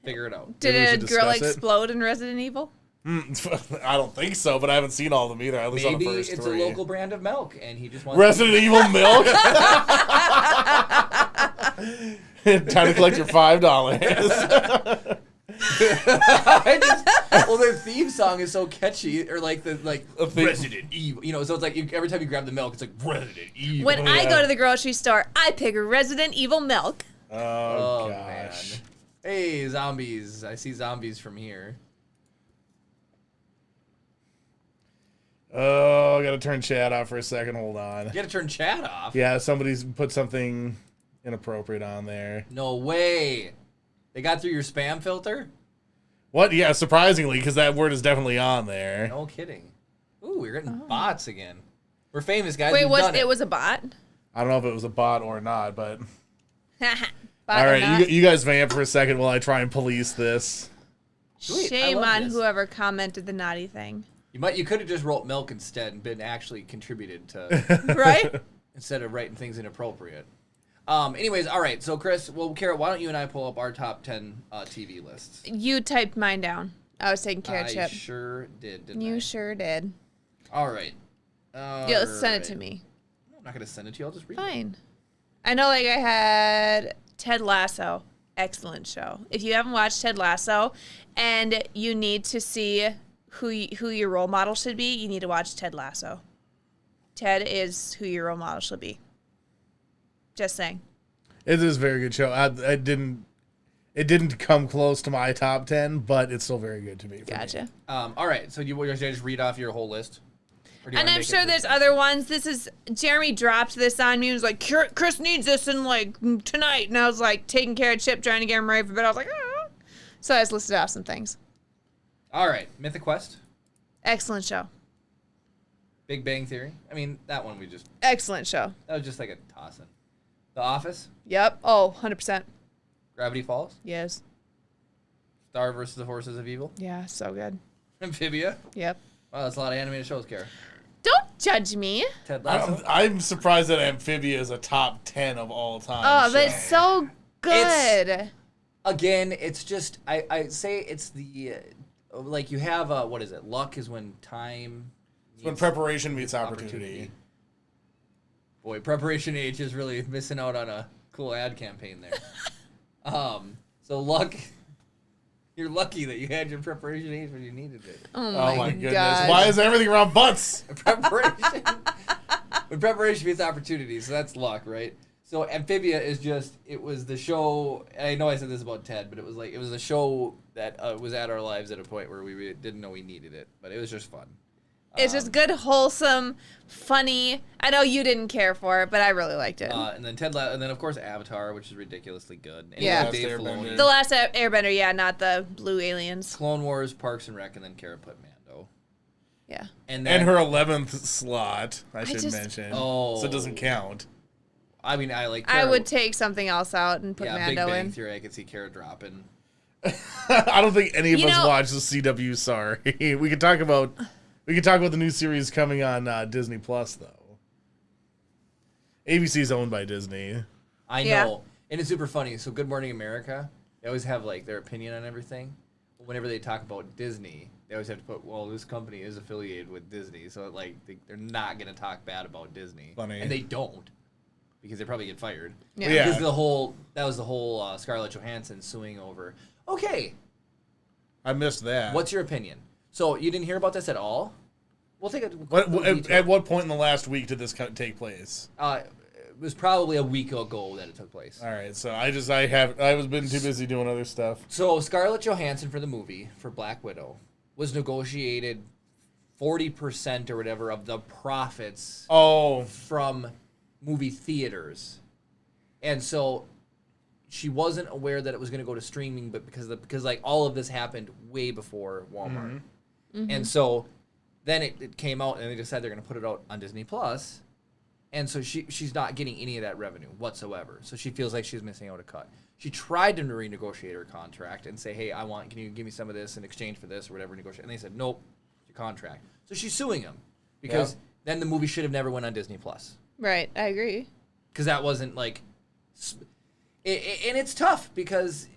figure it out. Did maybe we a should girl discuss it. explode in Resident Evil? I don't think so, but I haven't seen all of them either. At least on Maybe the first it's three. a local brand of milk, and he just wants Resident Evil milk. Time to collect your $5. well, their theme song is so catchy, or like theme- Resident Evil, you know. So it's like every time you grab the milk, it's like Resident Evil. When I yeah. go to the grocery store, I pick Resident Evil milk. Oh, man. gosh. Hey, zombies! I see zombies from here. Oh, I gotta turn chat off for a second. Hold on. You gotta turn chat off. Yeah, somebody's put something inappropriate on there. No way. They got through your spam filter? What? Yeah, surprisingly, because that word is definitely on there. No kidding. Ooh, we're getting bots again. We're famous, guys. Wait, We've done it was a bot? I don't know if it was a bot or not, but Bot all or right, not? you guys vamp for a second while I try and police this. Sweet, I Shame love on this. whoever commented the naughty thing. You could have just wrote milk instead and been actually contributed to Right? instead of writing things inappropriate. Anyways, all right. So Chris, well, Kara, why don't you and I pull up our top 10 TV lists? You typed mine down. I was taking carrot I chip. sure did. Didn't You I? sure did. All right. Yeah, let's send it to me. I'm not gonna send it to you. I'll just read it. Fine. I know, like, I had Ted Lasso. Excellent show. If you haven't watched Ted Lasso and you need to see who your role model should be, you need to watch Ted Lasso. Ted is who your role model should be. Just saying. It is a very good show. It didn't come close to my top 10, but it's still very good to me. For Gotcha. Me. All right. So you want to just read off your whole list? Or do you And wanna I'm make sure it there's other ones. Jeremy dropped this on me and was like, Chris needs this in like tonight. And I was like taking care of Chip, trying to get him ready for bed. I was like, oh. So I just listed off some things. All right, Mythic Quest, Excellent show. Big Bang Theory. I mean, that one Excellent show. that was just like a toss-in. The Office, Yep. Oh, 100%. Gravity Falls, Yes. Star versus the Forces of Evil, Yeah, so good. Amphibia. Yep. Wow, that's a lot of animated shows, Kara. Don't judge me. Ted Lasso. I'm surprised that Amphibia is a top 10 of all time. Oh, but show. it's so good. Again, it's just I say it's the like you have what is it? Luck is when time. It's when preparation meets opportunity. Boy, Preparation H is really missing out on a cool ad campaign there. So luck. You're lucky that you had your Preparation H when you needed it. Oh my goodness. God. Why is everything around butts? Preparation. When preparation meets opportunity, so that's luck, right? So Amphibia is just, it was the show, I know I said this about Ted, but it was a show that was at our lives at a point where we didn't know we needed it, but it was just fun. It's just good, wholesome, funny. I know you didn't care for it, but I really liked it. And then of course Avatar, which is ridiculously good. And Yeah. you got Dave Last Airbender. Filoni. The Last Airbender, yeah, not the blue aliens. Clone Wars, Parks and Rec, and then Kara put Mando. Yeah. And then, And her 11th slot, I should just- mention. Oh. So it doesn't count. I mean, I like. I Kara, would take something else out and put yeah, Mando Big Bang in. Theory. I could see Kara dropping. I don't think any of You us know- watch the CW. Sorry, we could talk about the new series coming on Disney Plus though. ABC is owned by Disney. I Yeah. know, and it's super funny. So Good Morning America, they always have like their opinion on everything. But whenever they talk about Disney, they always have to put, well, this company is affiliated with Disney, so like they're not gonna talk bad about Disney, Funny. and they don't, because they probably get fired. Yeah. Yeah. Because that was the whole Scarlett Johansson suing over. Okay, I missed that. what's your opinion? So you didn't hear about this at all? We'll take a At what point in the last week did this take place? It was probably a week ago that it took place. All right, so I was been too busy doing other stuff. So Scarlett Johansson for the movie, for Black Widow, was negotiated 40% or whatever of the profits Oh, from movie theaters. And so she wasn't aware that it was going to go to streaming, but because like all of this happened way before Walmart. And so then it came out and they decided they're going to put it out on Disney Plus. And so she's not getting any of that revenue whatsoever. So she feels like she's missing out a cut. She tried to renegotiate her contract and say, hey, can you give me some of this in exchange for this or whatever, negotiate. And they said, nope, it's your contract. So she's suing them because then the movie should have never went on Disney Plus. Right, I agree. Because that wasn't like, and it's tough because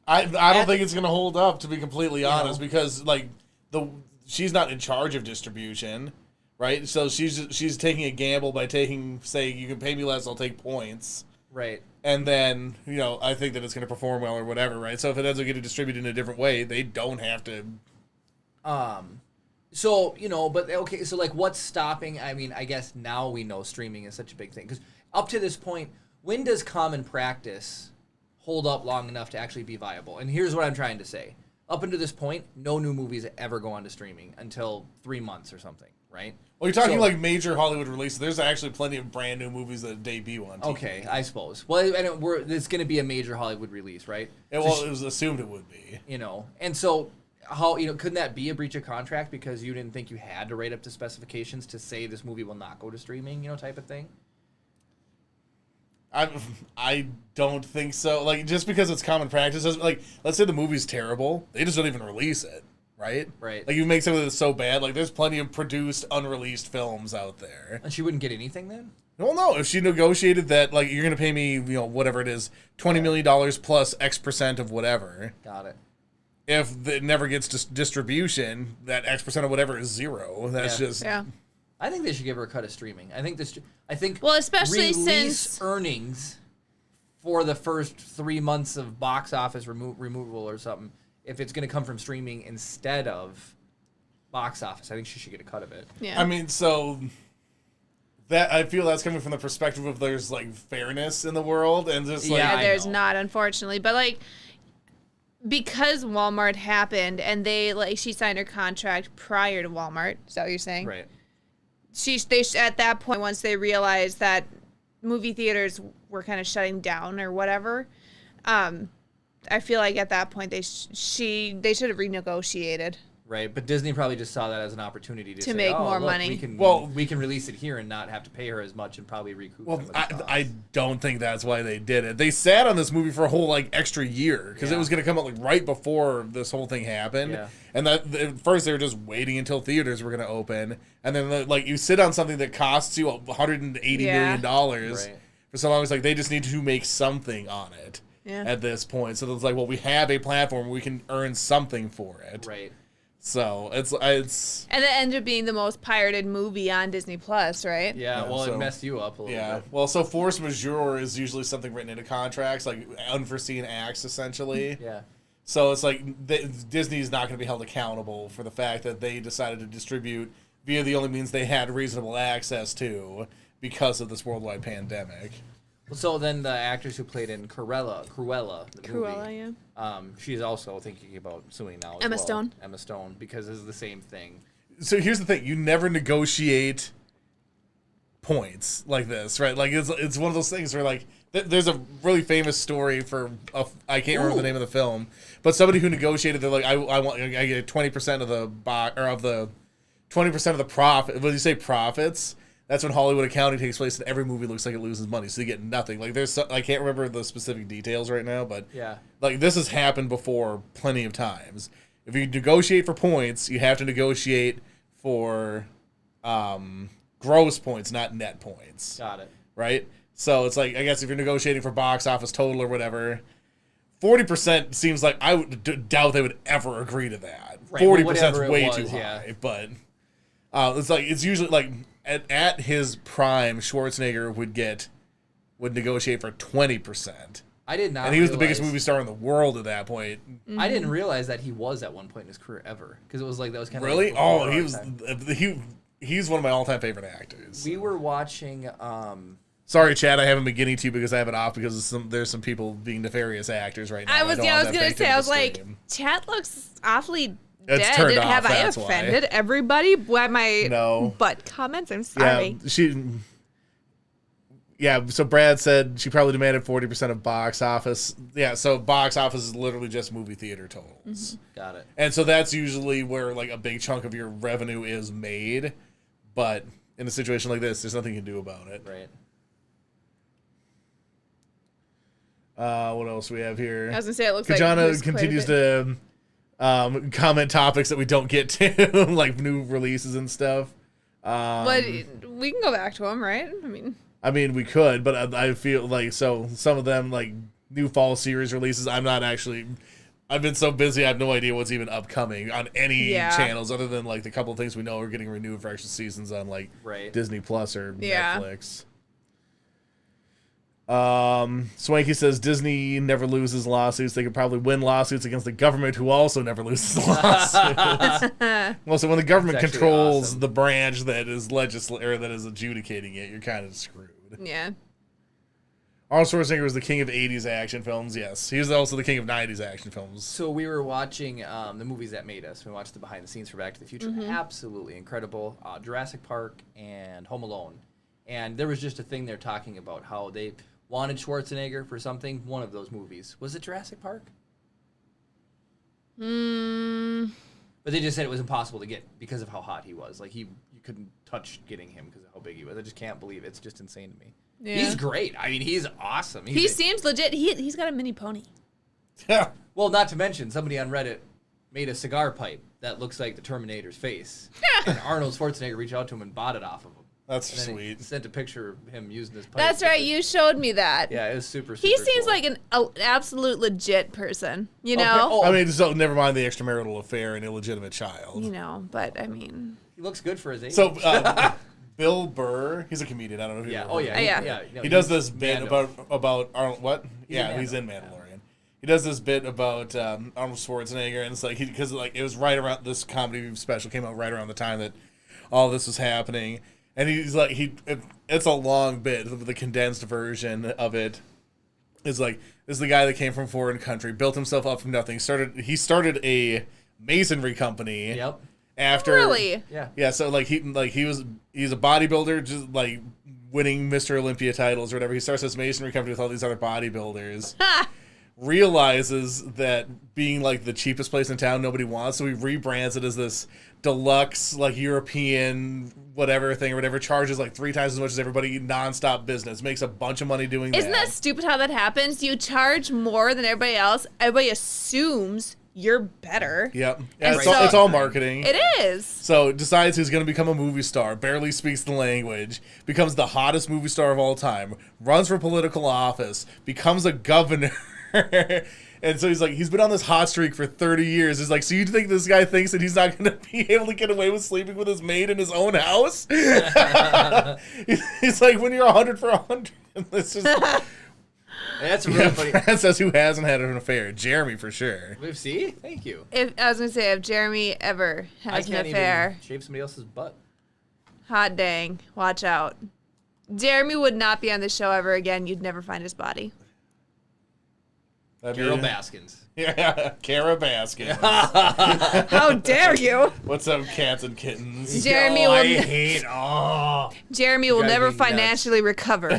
I don't think it's gonna hold up, to be completely honest, because like she's not in charge of distribution, right? So she's taking a gamble by saying you can pay me less, I'll take points, right. and then I think that it's gonna perform well or whatever, right? So if it ends up getting distributed in a different way, they don't have to. So, but okay, so like what's stopping? I mean, I guess now we know streaming is such a big thing. Because up to this point, when does common practice hold up long enough to actually be viable? And here's what I'm trying to say. Up until this point, no new movies ever go on to streaming until 3 months or something, right? Well, you're talking So- like major Hollywood releases. There's actually plenty of brand new movies that debut on TV. Okay, I suppose. Well, and it's going to be a major Hollywood release, right? It was assumed it would be. And so how couldn't that be a breach of contract because you didn't think you had to write up the specifications to say this movie will not go to streaming, type of thing? I don't think so. Like, just because it's common practice, like, let's say the movie's terrible, they just don't even release it, right? Right. Like, you make something that's so bad, like, there's plenty of produced, unreleased films out there. And she wouldn't get anything then? Well, no, if she negotiated that, like, you're going to pay me, whatever it is, $20 million plus X% of whatever. Got it. If it never gets distribution, that X% of whatever is zero. That's just... Yeah. I think they should give her a cut of streaming. I think Well, especially release since earnings for the first 3 months of box office removal or something, if it's going to come from streaming instead of box office, I think she should get a cut of it. Yeah. I mean, so... That I feel that's coming from the perspective of there's like fairness in the world and just like Yeah, I there's know. not, unfortunately, but like because Walmart happened and she signed her contract prior to Walmart. Is that what you're saying? Right. at that point, once they realized that movie theaters were kind of shutting down or whatever, I feel like at that point they should have renegotiated. Right, but Disney probably just saw that as an opportunity to say, make oh, more look, money. We can release it here and not have to pay her as much and probably recoup. Well, some of the costs. I don't think that's why they did it. They sat on this movie for a whole like extra year because it was going to come out like right before this whole thing happened. Yeah. And that at first they were just waiting until theaters were going to open, and then like you sit on something that costs you $180 million Right. for so long. It's like they just need to make something on it at this point. So it's like, well, we have a platform, we can earn something for it. Right. So it's and it ended up being the most pirated movie on Disney Plus, right? Yeah, well, so- it messed you up a little bit. Well, so force majeure is usually something written into contracts, like unforeseen acts, essentially. Yeah. So it's like Disney's not going to be held accountable for the fact that they decided to distribute via the only means they had reasonable access to because of this worldwide pandemic. Well, so then the actress who played in Cruella, the movie, yeah. She's also thinking about suing now. Emma Stone. Emma Stone, because it's the same thing. So here's the thing: you never negotiate points like this, right? Like it's one of those things where like there's a really famous story for I can't remember the name of the film, but somebody who negotiated, they're like, I get 20% of the of the 20% of the profit. When you say profits, that's when Hollywood accounting takes place, and every movie looks like it loses money, so you get nothing. Like I can't remember the specific details right now, but like this has happened before plenty of times. If you negotiate for points, you have to negotiate for gross points, not net points. Got it. Right? So it's like, I guess if you're negotiating for box office total or whatever, 40% seems like I would doubt they would ever agree to that. Right, 40% is well, way was, too high, but it's usually like at his prime, Schwarzenegger would negotiate for 20%. I did not. And he was the biggest movie star in the world at that point. I didn't realize that he was at one point in his career ever, because it was like that was kind of Really? Like He was he's one of my all-time favorite actors. We were watching. Sorry, Chad, I haven't been getting to you because I have it off because there's some people being nefarious actors right now. I was gonna say, I was like, Chat looks awfully dead. Have I offended everybody by my butt comments? I'm sorry. So Brad said she probably demanded 40% of box office. Yeah, so box office is literally just movie theater totals. Mm-hmm. Got it. And so that's usually where like a big chunk of your revenue is made. But in a situation like this, there's nothing you can do about it. Right. What else do we have here? I was gonna say, it looks Kajana like continues to comment topics that we don't get to, like new releases and stuff. But we can go back to them, right? I mean, we could, but I feel like some of them, like new fall series releases, I've been so busy, I have no idea what's even upcoming on any channels other than like the couple of things we know are getting renewed for extra seasons on like Disney Plus or Netflix. Swanky says Disney never loses lawsuits. They could probably win lawsuits against the government, who also never loses lawsuits. Well, so when the government controls the branch that is that is adjudicating it, you're kind of screwed. Yeah. Arnold Schwarzenegger was the king of 80s action films. Yes, he was also the king of 90s action films. So we were watching the movies that made us. We watched the behind the scenes for Back to the Future. Mm-hmm. Absolutely incredible. Jurassic Park and Home Alone. And there was just a thing they're talking about how they wanted Schwarzenegger for something. One of those movies. Was it Jurassic Park? But they just said it was impossible to get because of how hot he was. Like you couldn't touch getting him because of how big he was. I just can't believe it. It's just insane to me. Yeah. He's great. I mean, he's awesome. He seems legit. He's got a mini pony. Yeah. Well, not to mention, somebody on Reddit made a cigar pipe that looks like the Terminator's face. And Arnold Schwarzenegger reached out to him and bought it off of him. That's and then sweet. He sent a picture of him using this pipe. That's right. You showed me that. Yeah, it was super He seems cool. like an absolute legit person, you know? Okay. Oh. I mean, so never mind the extramarital affair and illegitimate child. You know, but I mean... He looks good for his age. So, Bill Burr, he's a comedian. I don't know if you know. Oh, yeah. Yeah. No, he does this bit Mando. about Arnold. What? He's in Mandalorian. Yeah. He does this bit about Arnold Schwarzenegger, and it's like because it was right around this comedy special came out right around the time that all this was happening, and he's like it's a long bit. The condensed version of it is like this is the guy that came from foreign country, built himself up from nothing. He started a masonry company. Yep. after. Really? Yeah. Yeah. So he's a bodybuilder, just like winning Mr. Olympia titles or whatever. He starts this masonry company with all these other bodybuilders. Realizes that being like the cheapest place in town nobody wants, so he rebrands it as this deluxe like European whatever thing or whatever, charges like 3 times as much as everybody, nonstop business, makes a bunch of money doing Isn't that stupid how that happens? You charge more than everybody else. Everybody assumes you're better. Yep. And Yeah, it's all marketing. It is. So decides he's going to become a movie star, barely speaks the language, becomes the hottest movie star of all time, runs for political office, becomes a governor. And so he's been on this hot streak for 30 years. He's like, so you think this guy thinks that he's not going to be able to get away with sleeping with his maid in his own house? He's like, when you're 100 for 100. It's just... That's really funny. Brad says who hasn't had an affair. Jeremy, for sure. See? Thank you. I was going to say, if Jeremy ever has an I can't affair, even shave somebody else's butt. hot dang, watch out. Jeremy would not be on the show ever again. You'd never find his body. Carol Baskins. Yeah, Kara Baskins. How dare you? What's up, cats and kittens? Jeremy Yo, will. I hate. Oh. Jeremy will guys never being nuts. financially recover.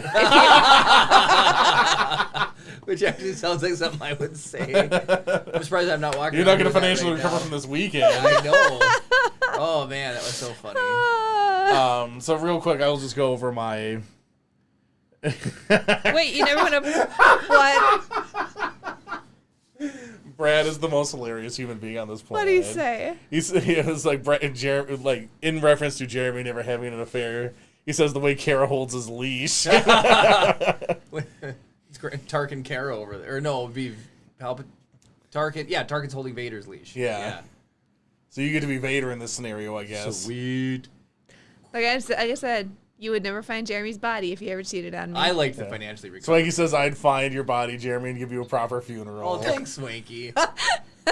Which actually sounds like something I would say. I'm surprised I'm not walking. You're not around going to with that financially right recover now. from this weekend. I know. Oh man, that was so funny. So real quick, I'll just go over my... Wait, you never went up. What? Brad is the most hilarious human being on this planet. What did he say? He was like Brad and Jeremy, like in reference to Jeremy never having an affair. He says the way Kara holds his leash. It's great. Tarkin Kara over there, or no, it'd be Tarkin. Yeah, Tarkin's holding Vader's leash. Yeah. So you get to be Vader in this scenario, I guess. Sweet. Like I said, you would never find Jeremy's body if he ever cheated on me. I like to financially recover. Swanky says I'd find your body, Jeremy, and give you a proper funeral. Oh, thanks, Swanky.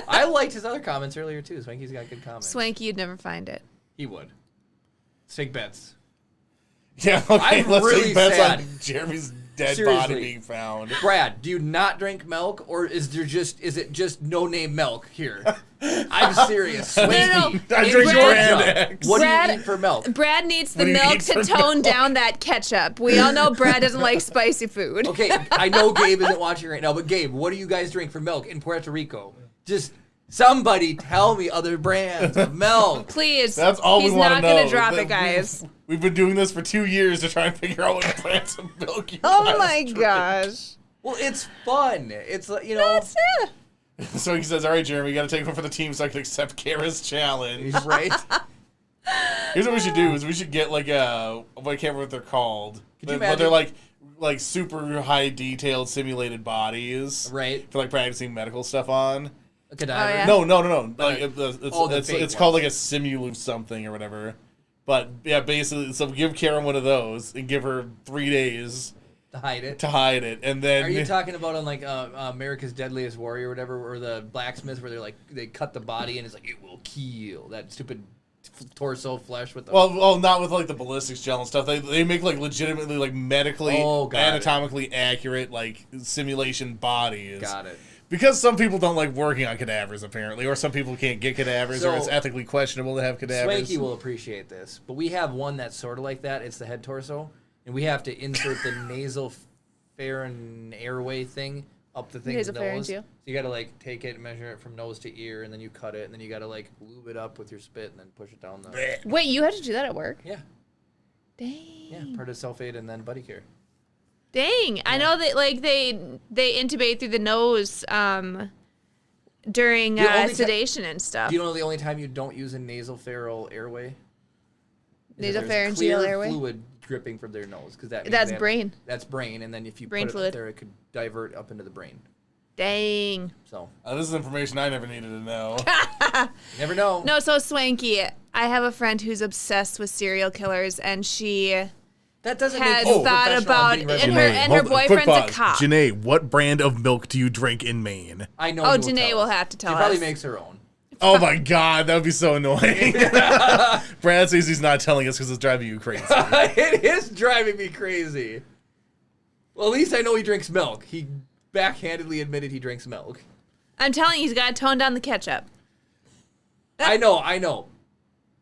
I liked his other comments earlier too. Swanky's got good comments. Swanky, you'd never find it. He would. Let's take bets. Yeah, okay, I'm let's really take bets sad. on Jeremy's dead Seriously. body being found. Brad, do you not drink milk, or is it just no name milk here? I'm serious. Swanky, No. I in drink Georgia, Brand X. what do Brad- you eat for milk? Brad needs the What do you milk eat to for tone milk? down that ketchup. We all know Brad doesn't like spicy food. Okay, I know Gabe isn't watching right now, but Gabe, what do you guys drink for milk in Puerto Rico? Just somebody tell me other brands of milk. Please. That's all He's we want to know. not gonna drop it, guys. We've been doing this for 2 years to try and figure out what brands of milk you Oh guys my drink. gosh. Well, it's fun. It's like, you know. That's it. So he says, all right, Jeremy, you got to take one for the team so I can accept Kara's challenge. Right? Here's what we should do: is we should get like I can't remember what they're called. Could you But they're imagine? like super high detailed simulated bodies, Right. For like practicing medical stuff on. A cadaver. Oh, yeah. No. Like the fake it's called like a ones. simulu something or whatever. But yeah, basically, so give Kara one of those and give her 3 days To hide it. to hide it, and then Are you talking about on like America's Deadliest Warrior or whatever, or the blacksmith where they're like they cut the body and it's like it will kill that stupid torso flesh with the Well, not with like the ballistics gel and stuff. They make like legitimately like medically Oh, got it. anatomically accurate like simulation bodies. got it. Because some people don't like working on cadavers apparently, or some people can't get cadavers, or So- it's ethically questionable to have cadavers. Swanky will appreciate this, but we have one that's sort of like that. It's the head torso, and we have to insert the nasal pharynx airway thing up the thing's Nasopharyngeal. nose. So you got to like take it and measure it from nose to ear, and then you cut it, and then you got to like lube it up with your spit, and then push it down the. Blech. Wait, you had to do that at work? Yeah, Dang. yeah. Part of self-aid and then buddy care. Dang. I know that like they intubate through the nose during The only sedation and stuff. Do you know the only time you don't use a nasopharyngeal airway? Is if there's Nasopharyngeal clear airway? fluid dripping from their nose, because that means That's they have- brain. That's brain, and then if you Brain put it fluid. up there, it could divert up into the brain. Dang. So This is information I never needed to know. you never know. No, so Swanky, I have a friend who's obsessed with serial killers, and she That doesn't has make you thought professional about on being and resident. her boyfriend's a cop. Janae, what brand of milk do you drink in Maine? I know. Oh, he Janae tell will us. have to tell She probably us. makes her own. Oh my god, that would be so annoying. Brad says he's not telling us because it's driving you crazy. It is driving me crazy. Well, at least I know he drinks milk. He backhandedly admitted he drinks milk. I'm telling you, he's got to tone down the ketchup. I know.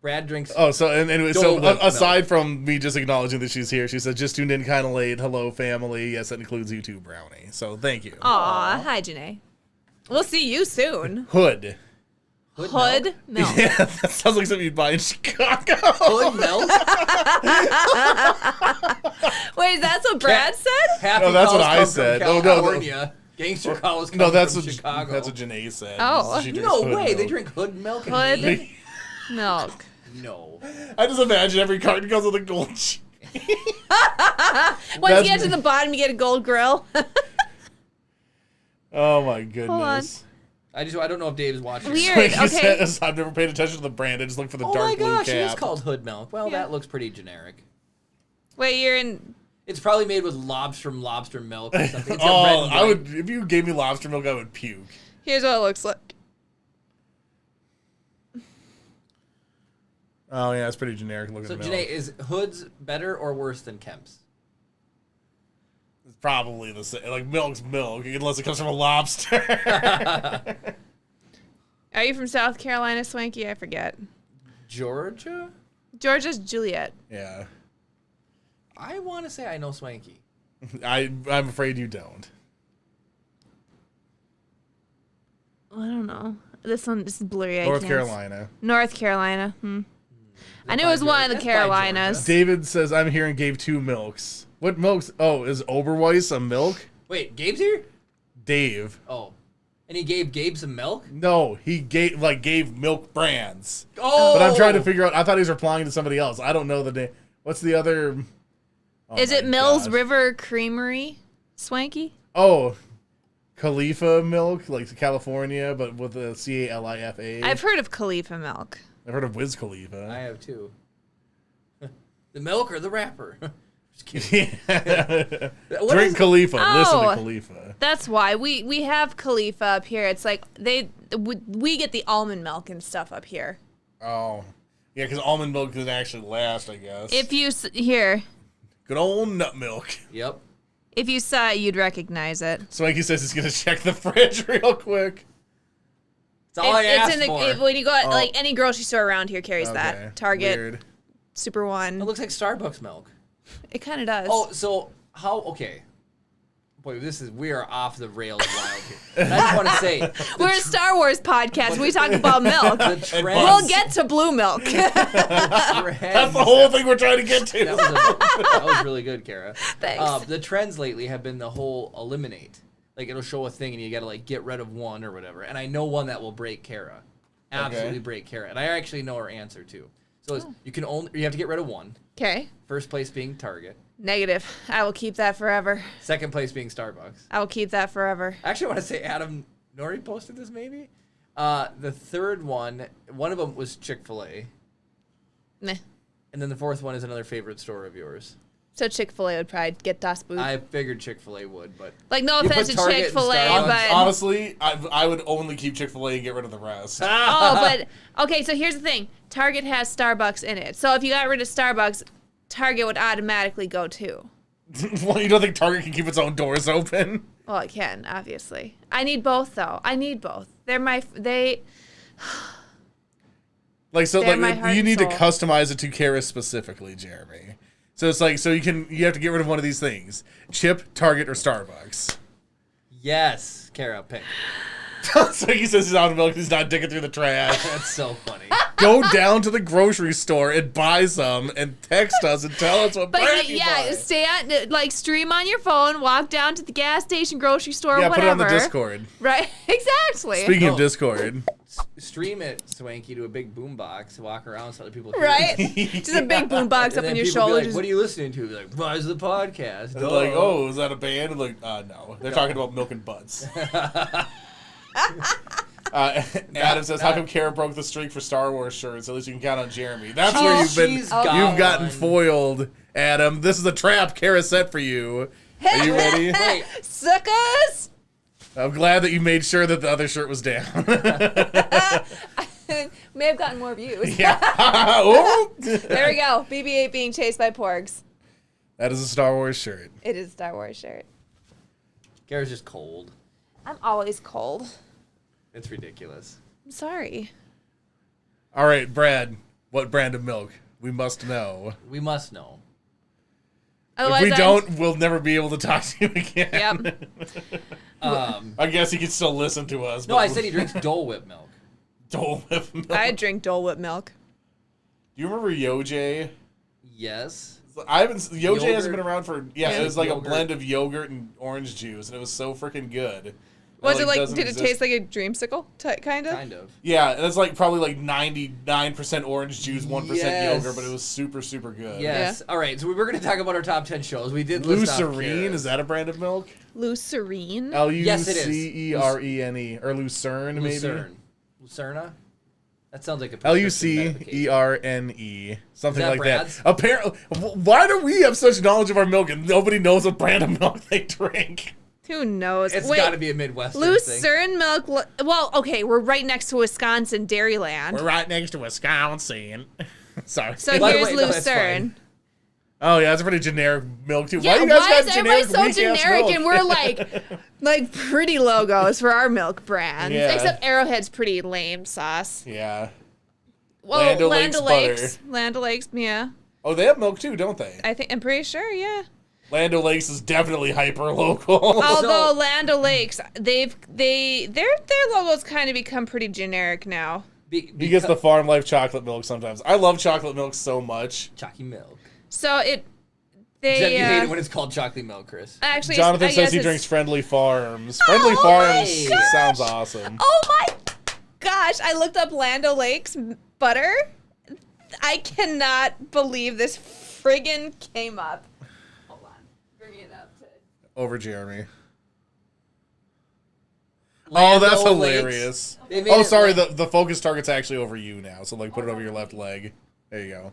Brad drinks. Oh, so and anyway, Dole Whip aside from me just acknowledging that she's here, she said just tuned in kind of late. Hello, family. Yes, that includes you too, Brownie. So thank you. Aw, hi, Janae. We'll see you soon. Hood. Hood milk. Yeah, that sounds like something you'd buy in Chicago. Hood milk. Wait, that's what Brad said? Happy No, that's what calls I come said. From Oh, no, California. Gangster calls come No, that's from what Chicago. that's what Janae said. Oh. She drinks No Hood way. milk. They drink Hood milk. In Hood Maine? milk. No. I just imagine every carton comes with a gold. Once That's- you get to the bottom, you get a gold grill. Oh my goodness. I don't know if Dave's watching. Weird. Like you Okay. said, I've never paid attention to the brand. I just look for the Oh dark my blue gosh, it is cap. called Hood milk. Well, Yeah. that looks pretty generic. Wait, you're in. It's probably made with lobster milk or something. It's a red Oh, and I white. would if you gave me lobster milk, I would puke. Here's what it looks like. Oh yeah, it's pretty generic looking. So, milk. Janae, is Hood's better or worse than Kemp's? It's probably the same. Like milk's milk, unless it comes from a lobster. Are you from South Carolina, Swanky? I forget. Georgia? Georgia's Juliet. Yeah, I want to say I know Swanky. I'm afraid you don't. I don't know. This is blurry. I North can't- Carolina. North Carolina. I knew it was by one of the That's by Carolinas. Georgia. David says I'm here and gave 2 milks. What milks? Oh, is Oberweis a milk? Wait, Gabe's here? Dave. Oh. And he gave Gabe some milk? No, he gave milk brands. Oh! But I'm trying to figure out. I thought he was replying to somebody else. I don't know the name. What's the other? Oh Is it my Mills gosh. River Creamery, Swanky? Oh, Khalifa milk, like California, but with a Califa. I've heard of Khalifa milk. I've heard of Wiz Khalifa. I have too. The milk or the wrapper? Just kidding. Yeah. What Drink is- Khalifa. Listen Oh. to Khalifa. That's why we have Khalifa up here. It's like we get the almond milk and stuff up here. Oh, yeah, because almond milk doesn't actually last, I guess. If you here, Good old nut milk. Yep. if you saw it, you'd recognize it. Swanky says he's gonna check the fridge real quick. That's all I asked it's in for. when you go at, Oh. like any grocery store around here carries Okay, that. Target, Weird. Super One. It looks like Starbucks milk. It kind of does. Oh, so how? Okay. Boy, we are off the rails wild here. And I just want to say, we're a Star Wars podcast. We talk about milk. the trends. We'll get to blue milk. That's the whole thing we're trying to get to. That was really good, Kara. Thanks. The trends lately have been the whole eliminate. Like it'll show a thing and you got to like get rid of one or whatever. And I know one that will break Kara. Absolutely Okay. break Kara. And I actually know her answer too. So it's, you have to get rid of one. Okay. First place being Target. Negative. I will keep that forever. Second place being Starbucks. I will keep that forever. Actually, I want to say Adam Nori posted this maybe. The third one of them was Chick-fil-A. Meh. And then the fourth one is another favorite store of yours. So Chick-fil-A would probably get Das Boot. I figured Chick-fil-A would, but Like, no You offense put to Target and Chick-fil-A, Starbucks. but Honestly, I would only keep Chick-fil-A and get rid of the rest. oh, but okay. So here's the thing: Target has Starbucks in it. So if you got rid of Starbucks, Target would automatically go too. Well, you don't think Target can keep its own doors open? Well, it can, obviously. I need both, though. I need both. They're my they. Like so, They're my like heart you and need to soul. customize it to Kara specifically, Jeremy. So it's like you have to get rid of one of these things: Chip, Target, or Starbucks. yes, Kara, pick. So he says he's out of milk. He's not digging through the trash. That's so funny. Go down to the grocery store and buy some, and text us and tell us what But brand you yeah, buy. stay on like stream on your phone, walk down to the gas station, grocery store, Yeah, whatever. put it on the Discord. Right? Exactly. Speaking of Oh. Discord, Stream it, Swanky, to a big boombox. Walk around so other people hear Right? it. Just a big boom box And up then on your people be shoulder. like, what are you listening to? Be like, Rise of the Podcast. they're like, oh, is that a band? And like, no, they're talking about milk and butts. Adam says, "How come Kara broke the streak for Star Wars shirts? At least you can count on Jeremy." That's where you've been. She's got You've gotten one. foiled, Adam. This is a trap Kara set for you. Are you ready? Wait, Suckers! I'm glad that you made sure that the other shirt was down. May have gotten more views. Yeah. Oh! There we go. BB-8 being chased by porgs. That is a Star Wars shirt. It is a Star Wars shirt. Kara's just cold. I'm always cold. It's ridiculous. I'm sorry. All right, Brad. What brand of milk? We must know. We must know. Otherwise, If we don't, we'll never be able to talk to you again. Yep. I guess he can still listen to us. No, I said he drinks Dole Whip milk. Dole Whip milk. I drink Dole Whip milk. Do you remember Yojay? Yes. I haven't. Yojay Yogurt? hasn't been around for. Yeah, Yeah. it was like Yogurt. a blend of yogurt and orange juice, and it was so freaking good. Was it like? doesn't Did it exist. taste like a dreamsicle? Kind of. Kind of. Yeah, and it's like probably like 99% orange juice, 1% Yes. yogurt, but it was super, super good. Yes. All right. So we were going to talk about our top 10 shows. We did list off Lucerne, Kara's. is that a brand of milk? Lucerne. Yes, it is. Lucerene, or Lucerne maybe. Lucerne. Lucerna? That sounds like a Lucerne, something that like Brad's? that. Apparently, why do we have such knowledge of our milk and nobody knows what brand of milk they drink? Who knows? It's Wait, got to be a Midwestern thing. Lucerne milk. Well, okay, we're right next to Wisconsin Dairyland. We're right next to Wisconsin. Sorry. So By the here's way, no, that's Lucerne. fine. Oh yeah, that's a pretty generic milk too. Yeah, why you guys why got is everybody so weak-ass generic milk? and we're like pretty logos for our milk brands? Yeah. Except Arrowhead's pretty lame sauce. Yeah. Well, Land O'Lakes Land O'Lakes, yeah. Oh, they have milk too, don't they? I'm pretty sure, yeah. Land O'Lakes is definitely hyper local. Although Land O'Lakes, their logos kind of become pretty generic now. He gets the farm life chocolate milk sometimes. I love chocolate milk so much. Chalky milk. So Except you hate it when it's called chocolate milk, Chris. actually Jonathan I says guess he it's- drinks Friendly Farms. Friendly Oh Farms my gosh! sounds awesome. Oh my gosh! I looked up Land O'Lakes butter. I cannot believe this friggin' came up. Hold on, bring it up to. Over Jeremy. Land Oh, that's O'Lakes. hilarious. They made Oh, it sorry. like- The focus target's actually over you now. So like, put it over your left leg. There you go.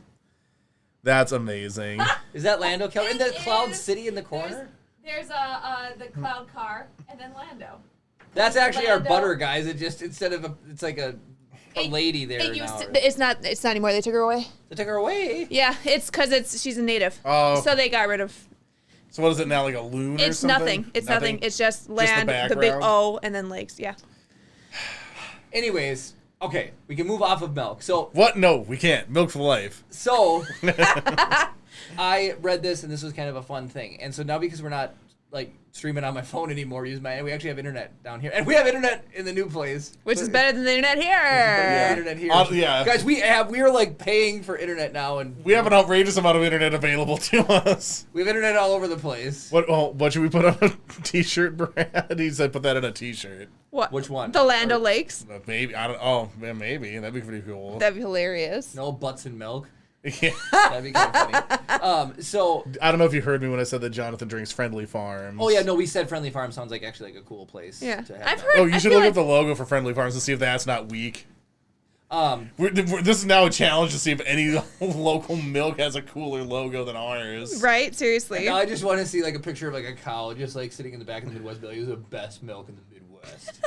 That's amazing. Is that Lando? In the It Cloud is. City in the corner? There's the cloud car and then Lando. That's actually our Lando. butter, guys. It just instead of it's like a lady there It now. used to, it's not anymore. They took her away. They took her away. Yeah, it's because she's a native. Oh. So they got rid of. So what is it now? Like a loon or It's something? nothing. It's nothing. It's just the land, the big background? O, and then lakes. Yeah. Anyways, okay, we can move off of milk. So What? No, we can't. Milk for life. I read this and this was kind of a fun thing. And so now because we're not like streaming on my phone anymore, we actually have internet down here, and we have internet in the new place, Which is better than the internet here. Yeah. Internet here, Yeah. guys. We are like paying for internet now, and We have an outrageous amount of internet available to us. we have internet all over the place. What should we put on a t-shirt, Brad? He said put that in a t-shirt. What? Which one? The Land O'Lakes. Maybe. I don't. Oh, yeah, maybe. That'd be pretty cool. That'd be hilarious. No butts and milk. Yeah. That'd be kind of funny. So, I don't know if you heard me when I said that Jonathan drinks Friendly Farms. oh yeah, no, we said Friendly Farm sounds like actually like a cool place. Yeah. To have I've that. heard. Oh, you I should feel look like, at the logo for Friendly Farms to see if that's not weak. Um, This is now a challenge to see if any local milk has a cooler logo than ours. Right? Seriously. now I just want to see like a picture of like a cow just like sitting in the back of the Midwest. Be like, "This is the best milk in the Midwest."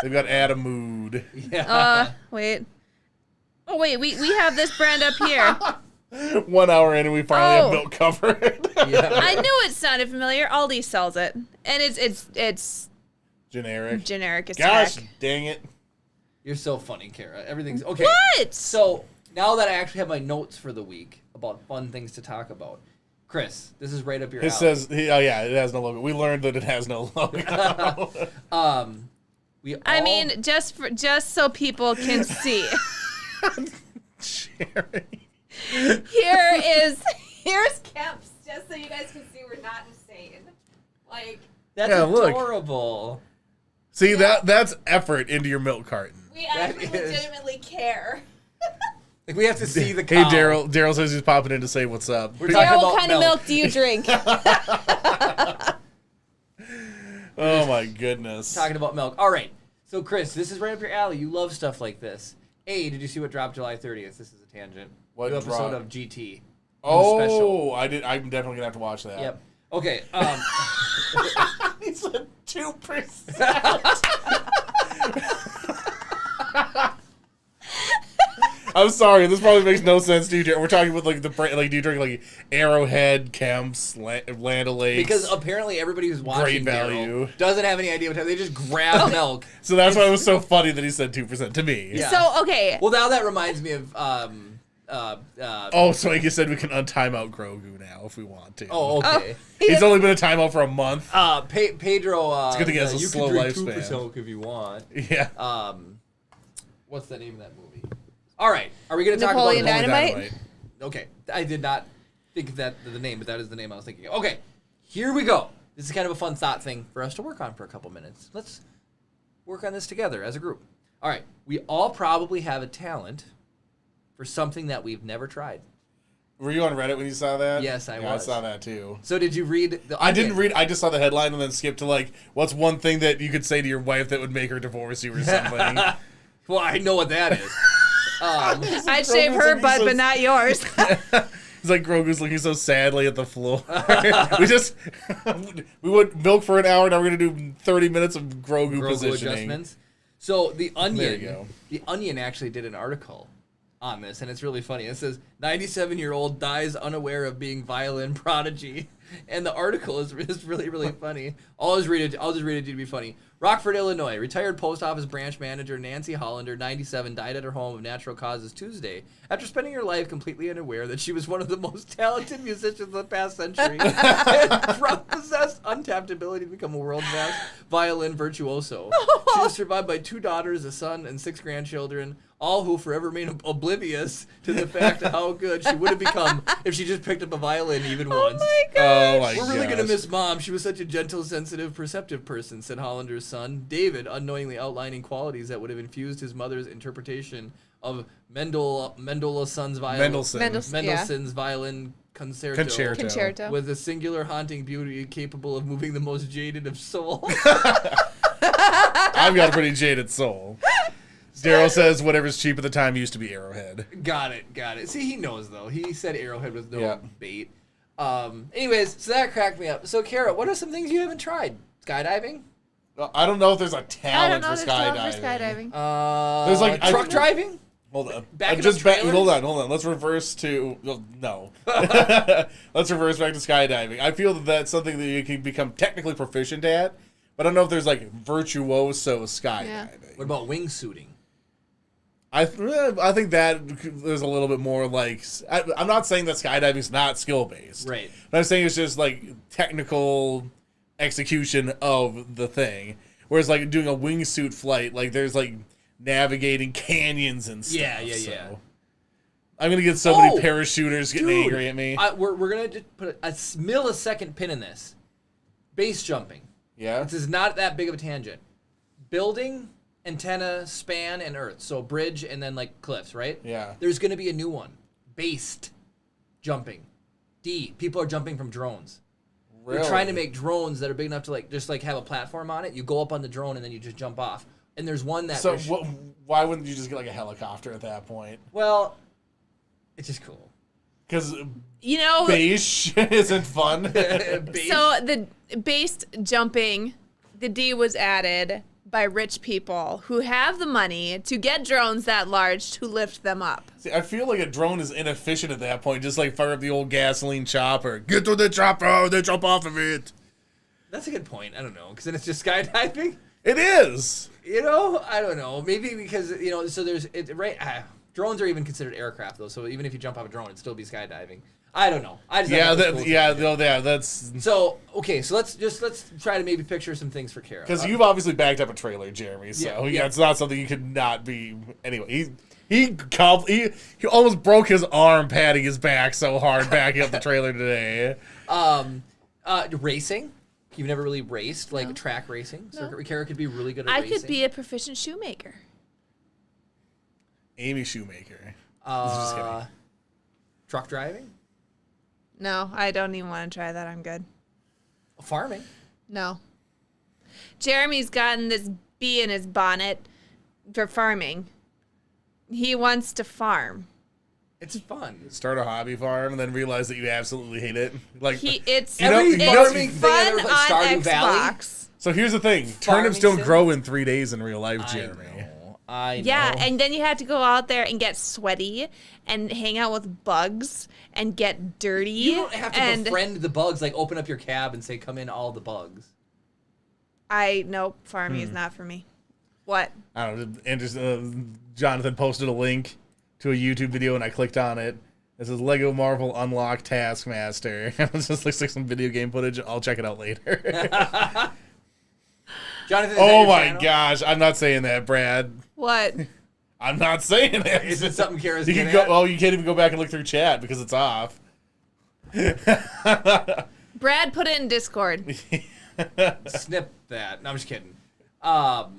They've got Adam Mood. Yeah. Wait. Oh wait, we have this brand up here. 1 hour in and we finally Oh. have milk covered. Yeah. I knew it sounded familiar. Aldi sells it, and it's Generic. generic as Gosh, heck. dang it. You're so funny, Kara. Everything's okay. What? So now that I actually have my notes for the week about fun things to talk about, Chris, this is right up your It alley. says, oh yeah, it has no logo. We learned that it has no logo. We all, I mean, just so people can see. Jerry. Here's Kemp's, just so you guys can see we're not insane. Like that's Yeah, look. adorable. See, that's effort into your milk carton. we That actually is- legitimately care. Like we have to see the Hey, cow. Daryl. Daryl says he's popping in to say what's up. We're talking Daryl, about what kind of milk. milk do you drink? Oh my goodness. Talking about milk. All right. So Chris, this is right up your alley. You love stuff like this. Did you see what dropped July 30th? This is a tangent. What New episode dropped? of GT. Oh, special. I did. I'm definitely gonna have to watch that. Yep. Okay. He said 2%. I'm sorry. This probably makes no sense to you. Jared. We're talking about like the brand. Like, do you drink like Arrowhead, Kemp's, Land O'Lakes? because apparently everybody who's watching Great value. Daryl doesn't have any idea what time. They just grab milk. So that's why it was so funny that he said 2% to me. Yeah. So okay, Well, now that reminds me of So like you said, we can untimeout Grogu now if we want to. Oh, okay. He's only been a timeout for a month. Pedro. It's a good thing he has a you slow can drink lifespan. 2% Coke if you want. Yeah. What's the name of that movie? All right, are we going to talk about Napoleon Dynamite? Okay, I did not think of that the name, but that is the name I was thinking of. Okay, here we go. This is kind of a fun thought thing for us to work on for a couple minutes. Let's work on this together as a group. All right, we all probably have a talent for something that we've never tried. Were you on Reddit when you saw that? Yes, I I was. saw that too. So did you read the I didn't read. I just saw the headline and then skipped to like, what's one thing that you could say to your wife that would make her divorce you or something? Well, I know what that is. I'd shave her butt, but not yours. It's like Grogu's looking so sadly at the floor. we went milk for an hour. Now we're gonna do 30 minutes of Grogu positioning. Adjustments. So the There you go. Onion, the Onion actually did an article on this, and it's really funny. It says 97-year-old dies unaware of being violin prodigy, and the article is really really funny. I'll just read it to be funny. Rockford, Illinois, retired post office branch manager Nancy Hollander, 97, died at her home of natural causes Tuesday after spending her life completely unaware that she was one of the most talented musicians of the past century and possessed untapped ability to become a world-class violin virtuoso. She was survived by 2 daughters, a son, and 6 grandchildren, all who forever remain oblivious to the fact of how good she would have become if she just picked up a violin even once. My God. Oh my god. We're really going to miss Mom. She was such a gentle, sensitive, perceptive person, said Hollander's son, David, unknowingly outlining qualities that would have infused his mother's interpretation of Mendelssohn's violin concerto. With a singular haunting beauty capable of moving the most jaded of soul. I've got a pretty jaded soul. Daryl says whatever's cheap at the time used to be Arrowhead. Got it. See, he knows, though. He said Arrowhead with no bait. Anyways, so that cracked me up. So, Kara, what are some things you haven't tried? Skydiving? Well, I don't know if there's a talent for skydiving. There's like Truck driving? Hold on. Hold on. Let's reverse to no. Let's reverse back to skydiving. I feel that that's something that you can become technically proficient at, but I don't know if there's like virtuoso skydiving. Yeah. What about wingsuiting? I think that there's a little bit more like I'm not saying that skydiving is not skill based. Right. But I'm saying it's just like technical execution of the thing. Whereas like doing a wingsuit flight, like there's like navigating canyons and stuff. Yeah. I'm gonna get so many parachuters getting angry at me. We're gonna just put a millisecond pin in this. Base jumping. Yeah. This is not that big of a tangent. Building, antenna, span, and earth. So bridge and then like cliffs, right? Yeah. There's gonna be a new one. Based jumping. People are jumping from drones. Really? They're trying to make drones that are big enough to like just like have a platform on it. You go up on the drone and then you just jump off. And there's one that. So why wouldn't you just get like a helicopter at that point? Well, it's just cool. Because You base isn't fun. so the based jumping, the D was added by rich people who have the money to get drones that large to lift them up. See, I feel like a drone is inefficient at that point. Just like fire up the old gasoline chopper. Get to the chopper, they jump off of it. That's a good point. I don't know, because then it's just skydiving. It is. You know, I don't know. Maybe because so there's drones are even considered aircraft though. So even if you jump off a drone, it'd still be skydiving. I don't know. That's so okay. So let's try to maybe picture some things for Kara. Because you've obviously backed up a trailer, Jeremy. So it's not something you could not be. Anyway, he almost broke his arm patting his back so hard backing up the trailer today. Racing. You've never really raced, like track racing. So Kara could be really good at racing. I could be a proficient shoemaker. Amy Shoemaker. Truck driving? No, I don't even want to try that. I'm good. Farming? No. Jeremy's gotten this bee in his bonnet for farming. He wants to farm. It's fun. Start a hobby farm and then realize that you absolutely hate it. Like it's you know, it's fun on Stardew Xbox. Valley? So here's the thing: turnips don't grow in 3 days in real life, Jeremy. I know. Yeah, and then you have to go out there and get sweaty and hang out with bugs and get dirty. You don't have to befriend the bugs. Like open up your cab and say, "Come in, all the bugs." Nope, farming is not for me. What? I don't know. Jonathan posted a link to a YouTube video and I clicked on it. It says Lego Marvel Unlock Taskmaster. It just looks like some video game footage. I'll check it out later. Jonathan, is that Oh your my channel? gosh, I'm not saying that, Brad. What? I'm not saying it. Is it something Kara's You good can go. at? Oh, you can't even go back and look through chat because it's off. Brad, put it in Discord. Snip that. No, I'm just kidding. What?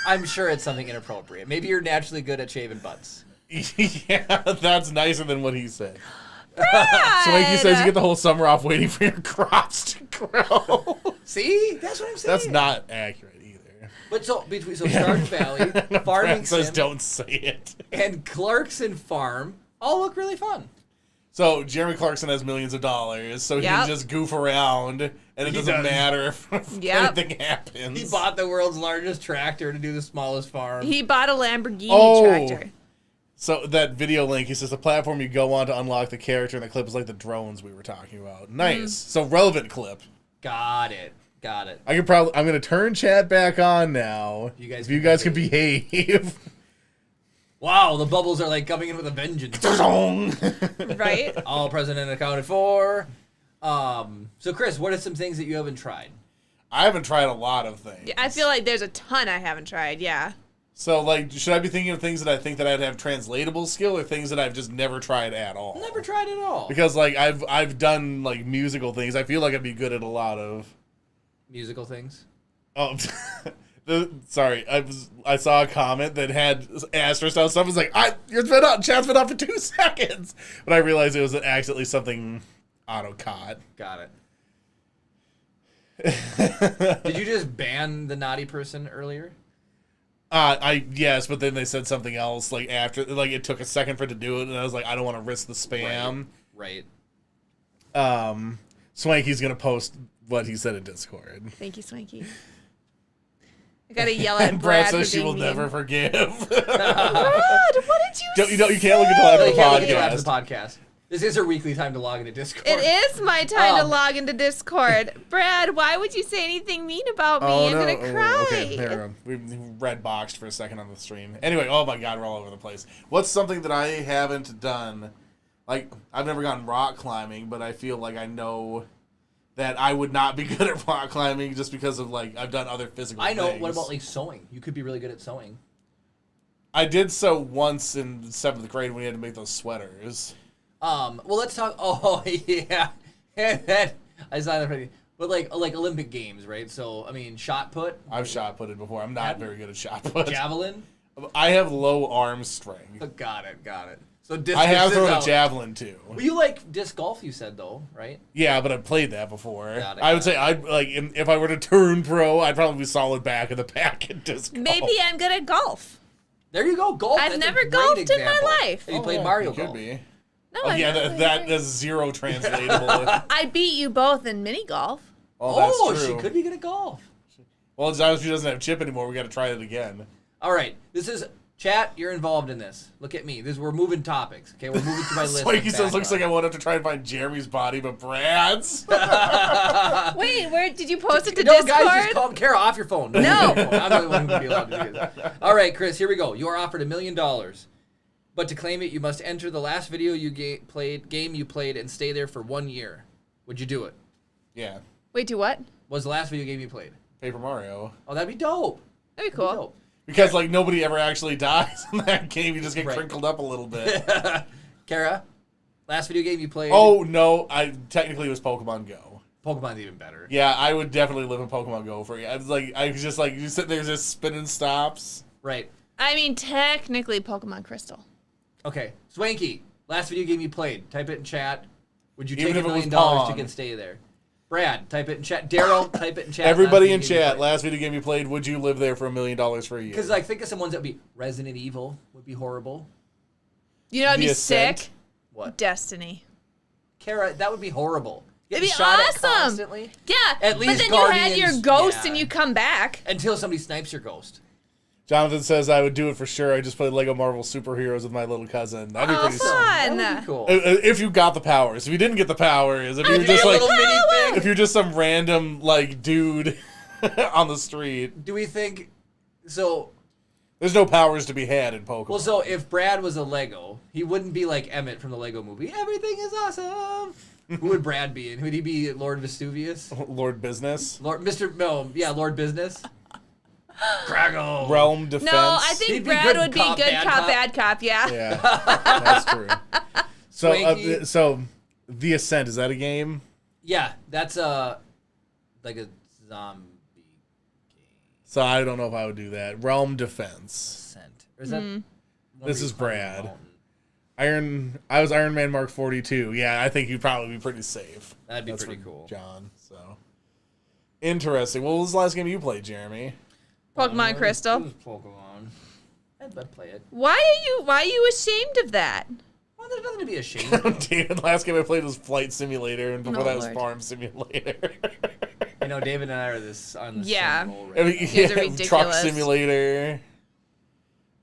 I'm sure it's something inappropriate. Maybe you're naturally good at shaving butts. Yeah, that's nicer than what he said. Brad! Swanky says you get the whole summer off waiting for your crops to grow. See? That's what I'm saying. That's not accurate either. But so between Stardew Valley, Brad Farming says Sim, don't say it. and Clarkson Farm all look really fun. So Jeremy Clarkson has millions of dollars, so he Yep. can just goof around, and it He doesn't does. matter if Yep. anything happens. He bought the world's largest tractor to do the smallest farm. He bought a Lamborghini Oh. tractor. So that video link, he says the platform you go on to unlock the character in the clip is like the drones we were talking about. Nice. So relevant clip. Got it. I'm gonna turn chat back on now. You if you guys can behave. Wow, the bubbles are like coming in with a vengeance. Right? All present and accounted for. So Chris, what are some things that you haven't tried? I haven't tried a lot of things. I feel like there's a ton I haven't tried, yeah. So, like, should I be thinking of things that I think that I'd have translatable skill, or things that I've just never tried at all? Never tried at all. Because, like, I've done like musical things. I feel like I'd be good at a lot of. Musical things. Oh, sorry. I saw a comment that had asterisk on stuff. I was like, chat's been up for 2 seconds, but I realized it was actually something auto-caught. Got it. Did you just ban the naughty person earlier? Yes, but then they said something else like after, like it took a second for it to do it, and I was like, I don't want to risk the spam. Right. Swanky's gonna post what he said in Discord. Thank you, Swanky. I gotta yell at And Brad Brad says for she will being never mean. forgive. Brad, what did you say? You can't look until after You the can't look until after podcast. the podcast. This is her weekly time to log into Discord. It is my time to Um, log into Discord. Brad, why would you say anything mean about me? I'm gonna cry. Okay, there we go. We red boxed for a second on the stream. Anyway, oh my god, we're all over the place. What's something that I haven't done? Like, I've never gone rock climbing, but I feel like I know that I would not be good at rock climbing just because of, like, I've done other physical I know. things. What about like sewing? You could be really good at sewing. I did sew once in 7th grade when we had to make those sweaters. Well, let's talk. Oh yeah, that I saw that. But like Olympic Games, right? So I mean, shot put, I've shot putted before. I'm not very good at shot put. javelin. I have low arm strength. Got it. So discus I have is thrown a out. javelin too. Well, you like disc golf? You said though, right? Yeah, but I've played that before. Got it, I would got say I'd like if I were to turn pro, I'd probably be solid back of the pack at disc golf. Maybe I'm good at golf. There you go. Golf. I've that's a never great golfed in my example. life. Have you Oh, played yeah, Mario you could Golf? be. No, Oh I've yeah, never that played. is zero translatable. I beat you both in mini golf. Oh, that's Oh, true. she could be good at golf. Well, as long as she doesn't have chip anymore, we got to try it again. All right, this is chat. You're involved in this. Look at me. We're moving topics. Okay, we're moving through my list. Like he of says, looks like I backlog. won't have to try and find Jeremy's body, but Brad's. Wait, where did you post it to No, Discord? guys, just call Kara off your phone. No. I'm the only one who would be allowed to do this. All right, Chris, here we go. You are offered $1 million, but to claim it, you must enter the last video game you played and stay there for 1 year. Would you do it? Yeah, Wait, do what? What was the last video game you played? Paper Mario. Oh, that'd be dope. That'd be That'd cool. be dope. Because like nobody ever actually dies in that game. You just get Right. crinkled up a little bit. Kara, last video game you played? Oh no, technically it was Pokemon Go. Pokemon's even better. Yeah, I would definitely live in Pokemon Go for you. I was just like you sit there just spinning stops. Right. I mean, technically Pokemon Crystal. Okay. Swanky, last video game you played. Type it in chat. Would you Even take if $1 it was million to Pong. get stay there? Brad, type it in chat. Daryl, type it in chat. Everybody Last in video game you chat, played. last video game you played, would you live there for $1 million for a year? Because like think of some ones that would be Resident Evil would be horrible. You know what'd The be Ascent? sick? What? Destiny. Kara, that would be horrible. It'd Getting be shot at awesome. constantly Yeah, At least but then you had Guardians, your ghost yeah. and you come back. until somebody snipes your ghost. Jonathan says I would do it for sure. I just played Lego Marvel Superheroes with my little cousin. That'd be Oh, pretty fun. That would be cool. If you got the powers. If you didn't get the powers, if you were Did just you like get a little mini thing? if you're just some random like dude on the street. Do we think so? There's no powers to be had in Pokemon. Well, so if Brad was a Lego, he wouldn't be like Emmett from the Lego movie. Everything is awesome. Who would Brad be? And who'd he be? Lord Vesuvius? Lord Business? Lord Business. Craggle. Realm Defense? No, I He'd think be Brad good would be cop, good bad cop, cop. bad cop. Yeah. Yeah, that's true. Swanky. So The Ascent, is that a game? Yeah, that's like a zombie game. So I don't know if I would do that. Realm Defense. Ascent. Or is that one This where is you climb a Brad. mountain? I was Iron Man Mark 42. Yeah, I think you'd probably be pretty safe. That'd be That's pretty for cool. John, so. Interesting. What was the last game you played, Jeremy? Pokemon Crystal. It was Pokemon. I'd play it. Why are you ashamed of that? Well, there's nothing to be ashamed of. David, last game I played was Flight Simulator, and before Oh, that was Lord. Farm Simulator. You know, David and I are on the Yeah. same roll I right mean, guys are Truck ridiculous. Simulator.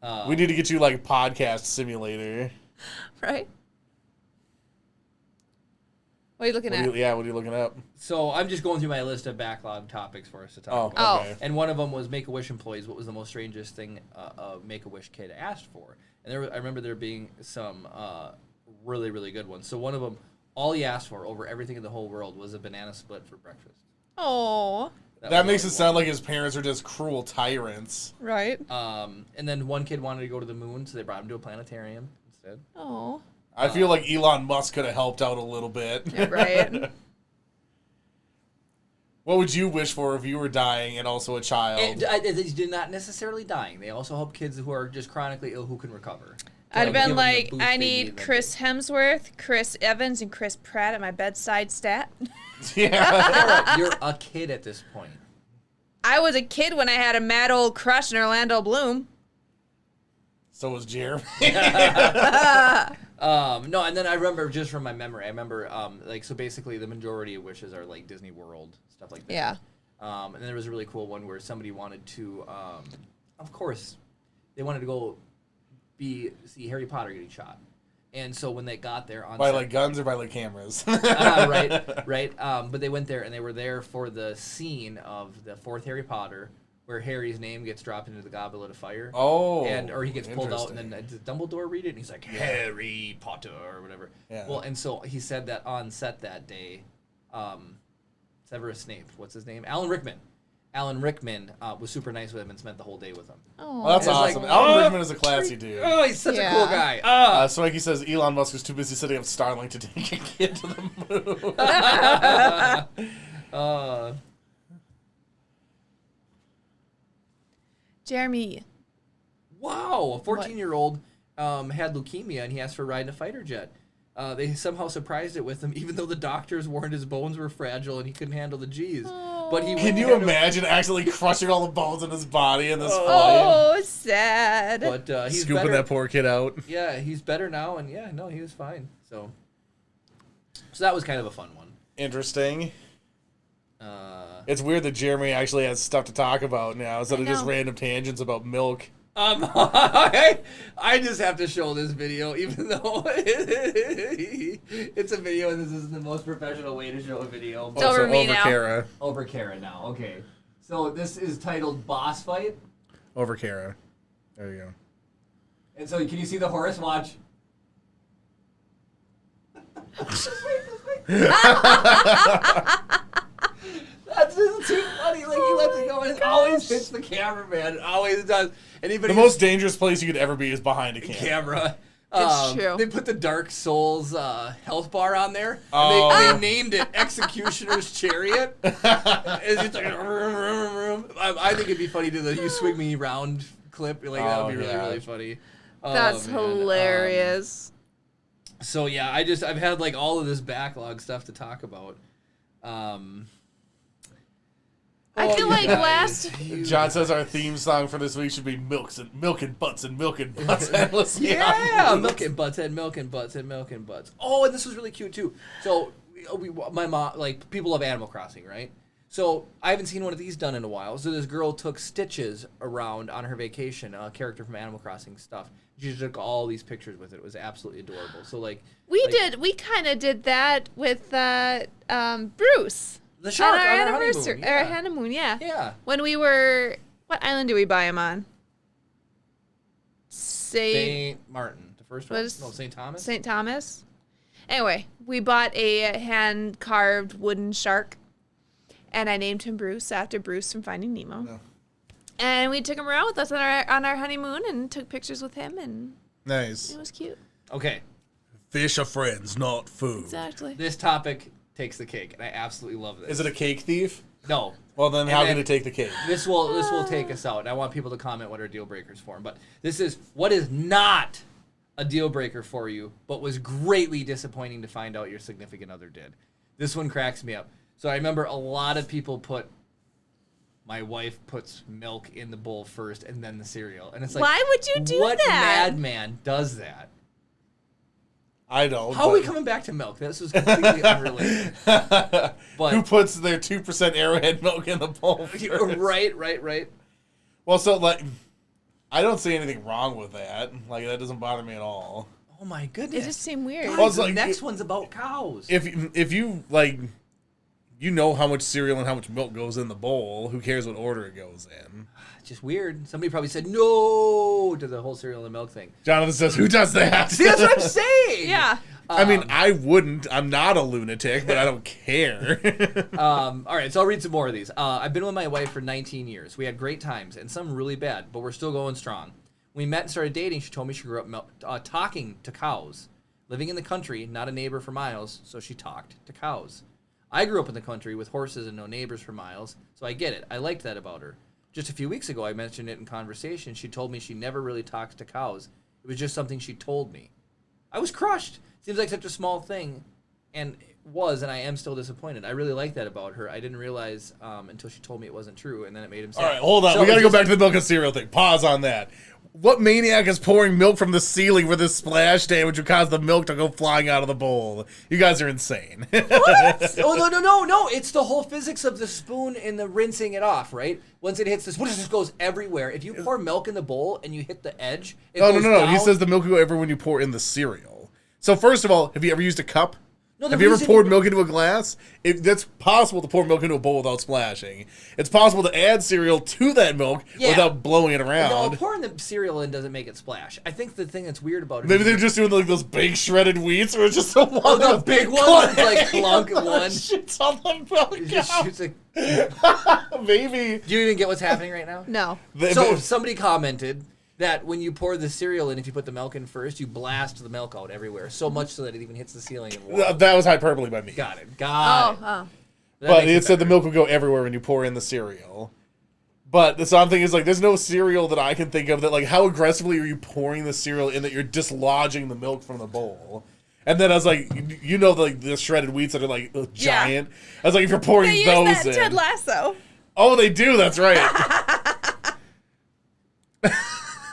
now. We need to get you like Podcast Simulator. Right? What are you looking at? What are you looking up? So I'm just going through my list of backlog topics for us to talk Oh, about. okay. And one of them was Make-A-Wish employees. What was the most strangest thing a Make-A-Wish kid asked for? And I remember there being some really, really good ones. So one of them, all he asked for over everything in the whole world was a banana split for breakfast. Oh, That makes it sound like his parents are just cruel tyrants. right. And then one kid wanted to go to the moon, so they brought him to a planetarium instead. Oh, I feel like Elon Musk could have helped out a little bit. yeah, right. What would you wish for if you were dying and also a child? They're not necessarily dying. They also help kids who are just chronically ill who can recover. I'd have give been them the like, boost I they need when Chris Hemsworth, Chris Evans, and Chris Pratt at my bedside stat. Yeah. Alright, you're a kid at this point. I was a kid when I had a mad old crush on Orlando Bloom. So was Jeremy. No, and then I remember just from my memory, so basically the majority of wishes are like Disney World, stuff like that. Yeah. And then there was a really cool one where somebody wanted to, of course, they wanted to go see Harry Potter getting shot. And so when they got there on By set, like guns or by like cameras? right. But they went there and they were there for the scene of the fourth Harry Potter where Harry's name gets dropped into the goblet of fire. Oh. Or he gets pulled out, and then interesting. does Dumbledore read it, and he's like, Harry Potter, or whatever. Yeah. Well, and so he said that on set that day, Severus Snape, what's his name? Alan Rickman. Alan Rickman was super nice with him and spent the whole day with him. Oh, Well, that's It's like, awesome. oh, Alan Rickman is a classy dude. Oh, he's such a Yeah. cool guy. Swanky says Elon Musk was too busy setting up Starlink to take a kid to the moon. Jeremy. Wow, a 14-year-old had leukemia, and he asked for a ride in a fighter jet. They somehow surprised it with him, even though the doctors warned his bones were fragile and he couldn't handle the G's. But he Can you wouldn't handle- imagine actually crushing all the bones in his body in this flight? Oh, sad. But he's Scooping better. that poor kid out. Yeah, he's better now, and yeah, no, he was fine. So that was kind of a fun one. Interesting. It's weird that Jeremy actually has stuff to talk about now instead of just know. random tangents about milk. I just have to show this video, even though it's a video, and this isn't the most professional way to show a video. It's over me now. Kara. Over Kara now. Okay, so this is titled "Boss Fight," Over Kara. There you go. and so can you see the horse? Watch. Just wait. That's just too funny. Like he lets it go, and it always hits the cameraman. It always does. Anybody The most dangerous place you could ever be is behind a camera. camera. It's true. They put the Dark Souls health bar on there. And Oh. they named it Executioner's Chariot. It's just like I think it'd be funny to the "You Swing Me Round" clip. Like that would be really, yeah. really funny. That's man. hilarious. So yeah, I've had like all of this backlog stuff to talk about. I feel like last. John says our theme song for this week should be milk and butts and milk and butts. Endless Yeah, milk and butts and milk and butts and milk and butts. Oh, and this was really cute too. So, my mom, like, people love Animal Crossing, right? So I haven't seen one of these done in a while. So this girl took Stitches around on her vacation, a character from Animal Crossing stuff. She took all these pictures with it. It was absolutely adorable. So we We kind of did that with Bruce. the shark on our on anniversary, honeymoon. our honeymoon, yeah. Yeah. When we were, what island did we buy him on? St. Martin. The first one? Was No, St. Thomas? St. Thomas. Anyway, we bought a hand-carved wooden shark, and I named him Bruce after Bruce from Finding Nemo. No. And we took him around with us on our honeymoon and took pictures with him, and Nice. it was cute. Okay. Fish are friends, not food. Exactly. This topic takes the cake, and I absolutely love this. Is it a cake thief? No. Well, then And how then- can it take the cake? This will take us out. And I want people to comment what are deal breakers for 'em. But this is what is not a deal breaker for you, but was greatly disappointing to find out your significant other did. This one cracks me up. So I remember a lot of people my wife puts milk in the bowl first and then the cereal. And it's like, Why would you do what that? madman does that? I don't. How are we coming back to milk? This was completely unrelated. But Who puts their 2% Arrowhead milk in the bowl first? right. Well, so, like, I don't see anything wrong with that. Like, that doesn't bother me at all. Oh my goodness. It just seemed weird. Guys, Well, it's the like- next one's about cows. If you, like, you know how much cereal and how much milk goes in the bowl, who cares what order it goes in? Just weird. Somebody probably said no to the whole cereal and milk thing. Jonathan says, who does that? See, that's what I'm saying. Yeah. I mean, I wouldn't. I'm not a lunatic, but I don't care. All right, so I'll read some more of these. I've been with my wife for 19 years. We had great times, and some really bad, but we're still going strong. When we met and started dating, she told me she grew up talking to cows. Living in the country, not a neighbor for miles, so she talked to cows. I grew up in the country with horses and no neighbors for miles, so I get it. I liked that about her. Just a few weeks ago, I mentioned it in conversation. She told me she never really talks to cows. It was just something she told me. I was crushed. Seems like such a small thing, and I am still disappointed. I really like that about her. I didn't realize until she told me it wasn't true, and then it made him sad. All right, hold on. So We got to it go just- back to the milk and cereal thing. Pause on that. What maniac is pouring milk from the ceiling with this splash damage would cause the milk to go flying out of the bowl? You guys are insane. Oh, no. It's the whole physics of the spoon and the rinsing it off, right? Once it hits this, it just goes everywhere. If you pour milk in the bowl and you hit the edge, it No. goes He down. says the milk will go everywhere when you pour in the cereal. So first of all, have you ever used a cup? No, the Have you ever reason- poured milk into a glass? That's possible to pour milk into a bowl without splashing. It's possible to add cereal to that milk Yeah. without blowing it No, around. pouring the cereal in doesn't make it splash. I think the thing that's weird about it Maybe is they're just doing like those big shredded wheats where it's just the one. Oh, the that big one, like clunk one. Shits on the milk. it just shoots a, Maybe. do you even get what's happening right now? No. So somebody commented that when you pour the cereal in, if you put the milk in first, you blast the milk out everywhere, so much so that it even hits the ceiling and wall. That was hyperbole by me. Got it. Oh, Got it. oh. That But makes it said the better. milk will go everywhere when you pour in the cereal. But the same thing is like, there's no cereal that I can think of that like, how aggressively are you pouring the cereal in that you're dislodging the milk from the bowl? And then I was like, you know, like the shredded wheats that are like giant. I was like, if you're pouring They use those that in, Ted Lasso. oh, they do. That's right.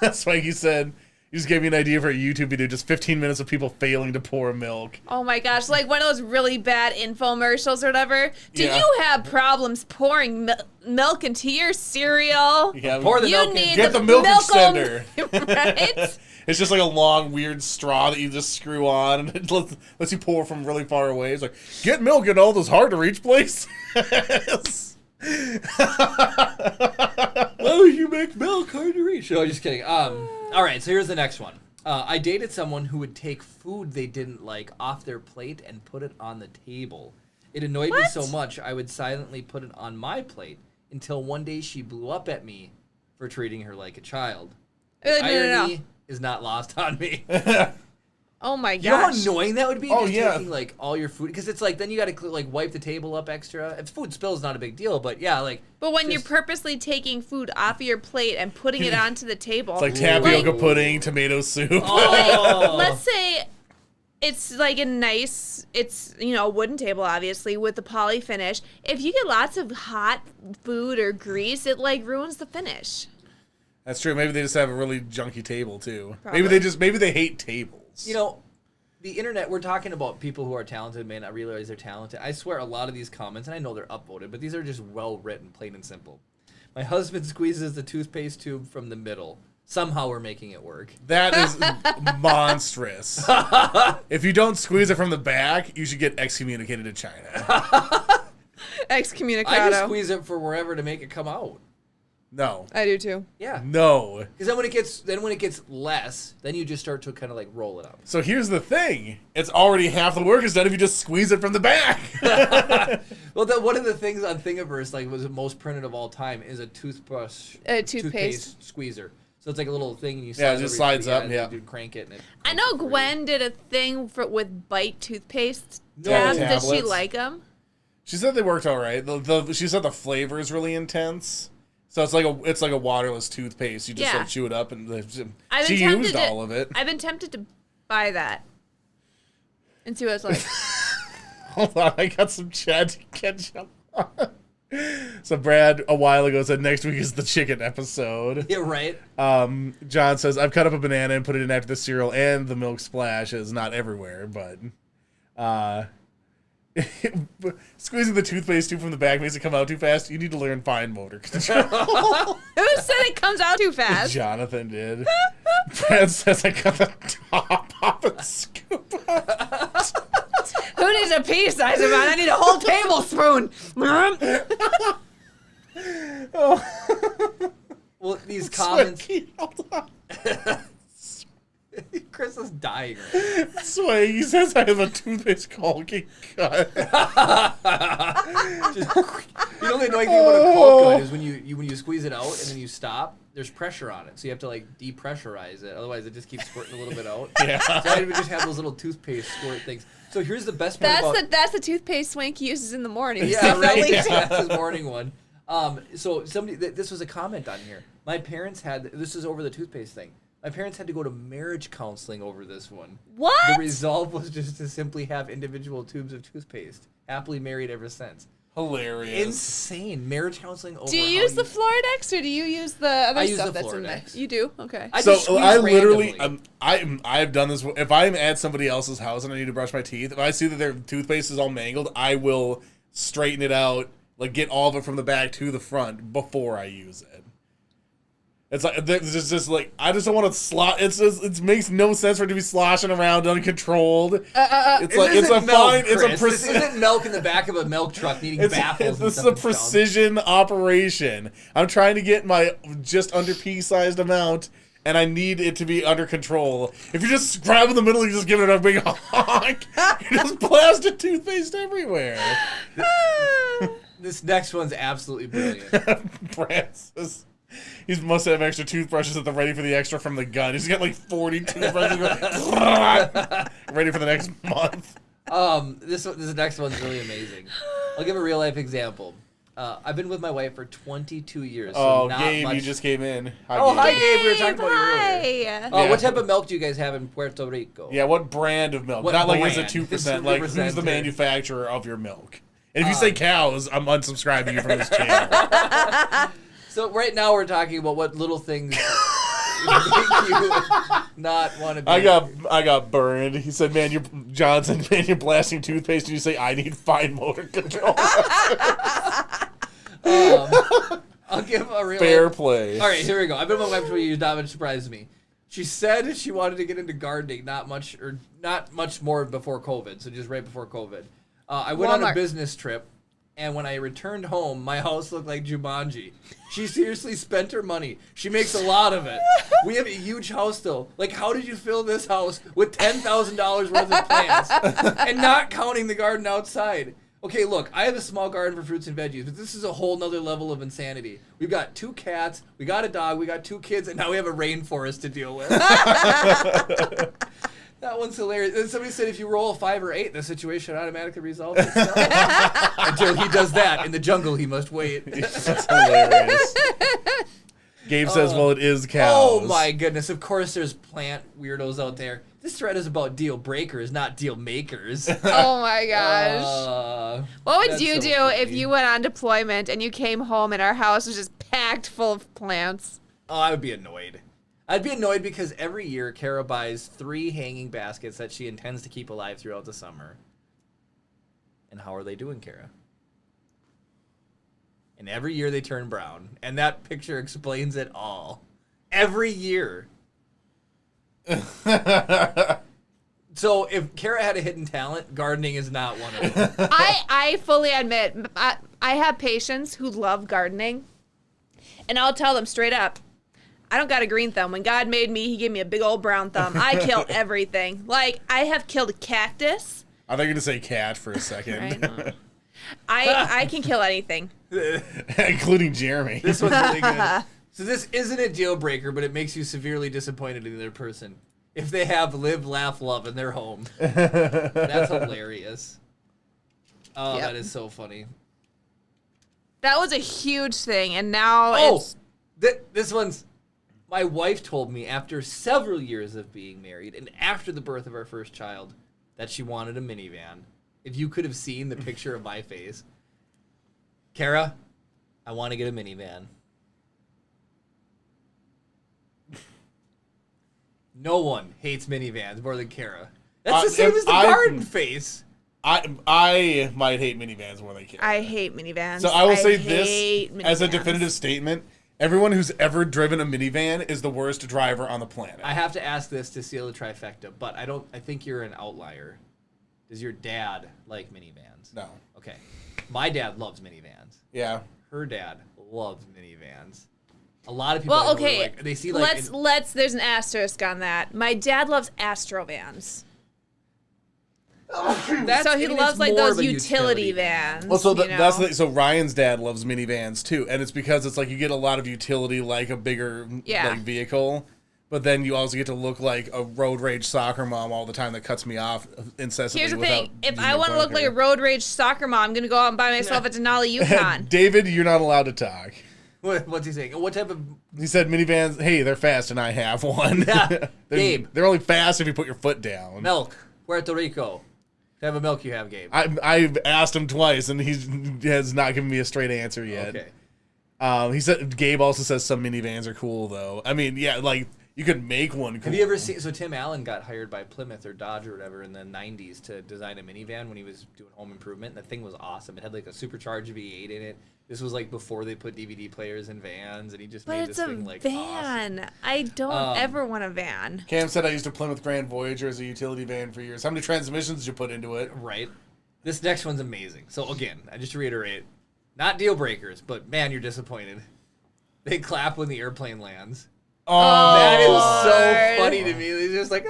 That's why he said. You just gave me an idea for a YouTube video, just 15 minutes of people failing to pour milk. Oh my gosh, like one of those really bad infomercials or whatever. Do Yeah. you have problems pouring milk into your cereal? Yeah, Pour the You milk in. need Get the milk extender. Right? It's just like a long, weird straw that you just screw on, and it lets you pour from really far away. It's like, get milk in all those hard-to-reach places. Oh, you make milk hard to reach. No, just kidding. All right, so here's the next one. I dated someone who would take food they didn't like off their plate and put it on the table. It annoyed me What? so much I would silently put it on my plate until one day she blew up at me for treating her like a child. No. Irony is not lost on me. Oh my You know how gosh. annoying that would be? Oh, just yeah. taking like all your food, because it's like then you got to like wipe the table up extra. If food spills, not a big deal, but yeah, like. But when you're just- purposely taking food off of your plate and putting it onto the table, It's like tapioca Like- pudding, tomato soup. Oh. let's say it's like it's a wooden table, obviously, with the poly finish. If you get lots of hot food or grease, it like ruins the finish. That's true. Maybe they just have a really junky table too. Probably. Maybe they hate tables. You know, the internet, we're talking about people who are talented, may not realize they're talented. I swear a lot of these comments, and I know they're upvoted, but these are just well written, plain and simple. My husband squeezes the toothpaste tube from the middle. Somehow we're making it work. That is monstrous. If you don't squeeze it from the back, you should get excommunicated to China. I just Excommunicado. squeeze it for wherever to make it come out. No. I do too. Yeah. No. Because then when it gets less, then you just start to kind of like roll it up. So here's the thing. It's already half the work is done if you just squeeze it from the back. Well, one of the things on Thingiverse, like, was the most printed of all time is a toothbrush. Toothpaste squeezer. So it's like a little thing, and you Yeah, it just slides up, yeah. You crank it, and it. I know Gwen did a thing with Bite toothpaste No. tabs. Did she Tablets. like them? She said they worked all right. She said the flavor is really intense. So it's like a waterless toothpaste. You just Yeah. like chew it up, and I've she been tempted used to- all of it. I've been tempted to buy that and see what it's like. Hold on, I got some chat to catch up on. So Brad a while ago said next week is the chicken episode. Yeah, right. John says I've cut up a banana and put it in after the cereal and the milk splash is not everywhere, but squeezing the toothpaste tube from the back makes it come out too fast. You need to learn fine motor control. Who said it comes out too fast? Jonathan did. Brad says I cut the top off and scoop out. Who needs a pea size amount? I need a whole tablespoon. Well, these comments. Swaggy, hold on. Chris is dying. Swaggy says I have a toothpaste caulking gun. Just, you know the annoying thing about a caulk gun is when you squeeze it out and then you stop. There's pressure on it, so you have to like depressurize it. Otherwise, it just keeps squirting a little bit out. Yeah. So I would just have those little toothpaste squirt things. So here's the best part That's the toothpaste Swank uses in the morning. Yeah, right. Definitely. Yeah, that's his morning one. So this was a comment on here. My parents this is over the toothpaste thing. My parents had to go to marriage counseling over this one. What? The resolve was just to simply have individual tubes of toothpaste. Happily married ever since. Hilarious. Insane. Marriage counseling over. Do you use the Floridex or do you use the other I use stuff the that's in there? Floridex. You do? Okay. I just squeeze I literally, randomly. I've done this. If I'm at somebody else's house and I need to brush my teeth, if I see that their toothpaste is all mangled, I will straighten it out, like get all of it from the back to the front before I use it. It's like there's just like I just don't want to slot. It makes no sense for it to be sloshing around uncontrolled. It's like it's a fine. It's a This isn't milk in the back of a milk truck needing baffles. This is a precision operation. I'm trying to get my just under pea-sized amount, and I need it to be under control. If you just grab in the middle, you just give it a big honk. You just blasted toothpaste everywhere. This next one's absolutely brilliant. Brad says he must have extra toothbrushes at the ready for the extra from the gun. He's got like 40 toothbrushes ready for the next month. This next one's really amazing. I'll give a real life example. I've been with my wife for 22 years. So not Gabe, much... you just came in. Hi, Gabe. Gabe. We were talking about you earlier. Hi. What type of milk do you guys have in Puerto Rico? Yeah, what brand of milk? What Not like brand? is it 2%? It's Like who's the represented. manufacturer of your milk? And if you say cows, I'm unsubscribing you from this channel. So right now we're talking about what little things make you not want to be. I got burned. He said, "Man, you're blasting toothpaste." And you say, "I need fine motor control." I'll give a real Fair play. All right, here we go. I've been with my wife for years. Not much surprised me. She said she wanted to get into gardening. Not much more before COVID. So just right before COVID. I went on a Walmart. business trip, and when I returned home, my house looked like Jumanji. She seriously spent her money. She makes a lot of it. We have a huge house, though. Like, how did you fill this house with $10,000 worth of plants and not counting the garden outside? Okay, look, I have a small garden for fruits and veggies, but this is a whole nother level of insanity. We've got 2 cats, we got a dog, we got 2 kids, and now we have a rainforest to deal with. That one's hilarious. And somebody said if you roll a 5 or 8, the situation automatically resolves itself. Until he does that. In the jungle, he must wait. That's hilarious. Gabe says, "Well, it is cows." Oh my goodness! Of course, there's plant weirdos out there. This thread is about deal breakers, not deal makers. Oh my gosh. What would that's you so do funny. if you went on deployment and you came home and our house was just packed full of plants? Oh, I would be annoyed. I'd be annoyed because every year Kara buys 3 hanging baskets that she intends to keep alive throughout the summer. And how are they doing, Kara? And every year they turn brown. And that picture explains it all. Every year. So if Kara had a hidden talent, gardening is not one of them. I fully admit, I have patients who love gardening. And I'll tell them straight up, I don't got a green thumb. When God made me, he gave me a big old brown thumb. I kill everything. Like, I have killed a cactus. I thought you were going to say cat for a second. I can kill anything. Including Jeremy. This one's really good. So this isn't a deal breaker, but it makes you severely disappointed in the other person if they have live, laugh, love in their home. That's hilarious. Oh, Yep. that is so funny. That was a huge thing, and now it's... This one's... My wife told me after several years of being married and after the birth of our first child that she wanted a minivan. If you could have seen the picture of my face. Kara, I want to get a minivan. No one hates minivans more than Kara. That's the same as the garden face. I might hate minivans more than Kara. I hate minivans. So I will say this minivans. as a definitive statement. Everyone who's ever driven a minivan is the worst driver on the planet. I have to ask this to seal the trifecta, but I think you're an outlier. Does your dad like minivans? No. Okay. My dad loves minivans. Yeah. Her dad loves minivans. A lot of people Well, I know are okay. like, they see like let's. There's an asterisk on that. My dad loves Astrovans. So he loves like those utility vans. Well, so you know? that's the thing. So Ryan's dad loves minivans too, and it's because it's like you get a lot of utility, like a bigger like vehicle, but then you also get to look like a road rage soccer mom all the time that cuts me off incessantly. Here's the without thing: if being I want to look like a road rage soccer mom, I'm gonna go out and buy myself a Denali Yukon. David, you're not allowed to talk. What's he saying? What type of... He said minivans, hey, they're fast and I have one. Yeah. Gabe. They're only fast if you put your foot down. Milk. Puerto Rico. What type of milk you have, Gabe? I've asked him twice and he has not given me a straight answer yet. Okay. He said Gabe also says some minivans are cool though. I mean, yeah, like you could make one cool. Have you ever seen... So Tim Allen got hired by Plymouth or Dodge or whatever in the 90s to design a minivan when he was doing home improvement. And the thing was awesome. It had like a supercharged V8 in it. This was like before they put DVD players in vans, and he just made this thing like van. Awesome. I don't ever want a van. Cam said I used a Plymouth Grand Voyager as a utility van for years. How many transmissions did you put into it? Right. This next one's amazing. So again, I just reiterate, not deal breakers, but man, you're disappointed. They clap when the airplane lands. Oh, that is so funny to me. It's just like...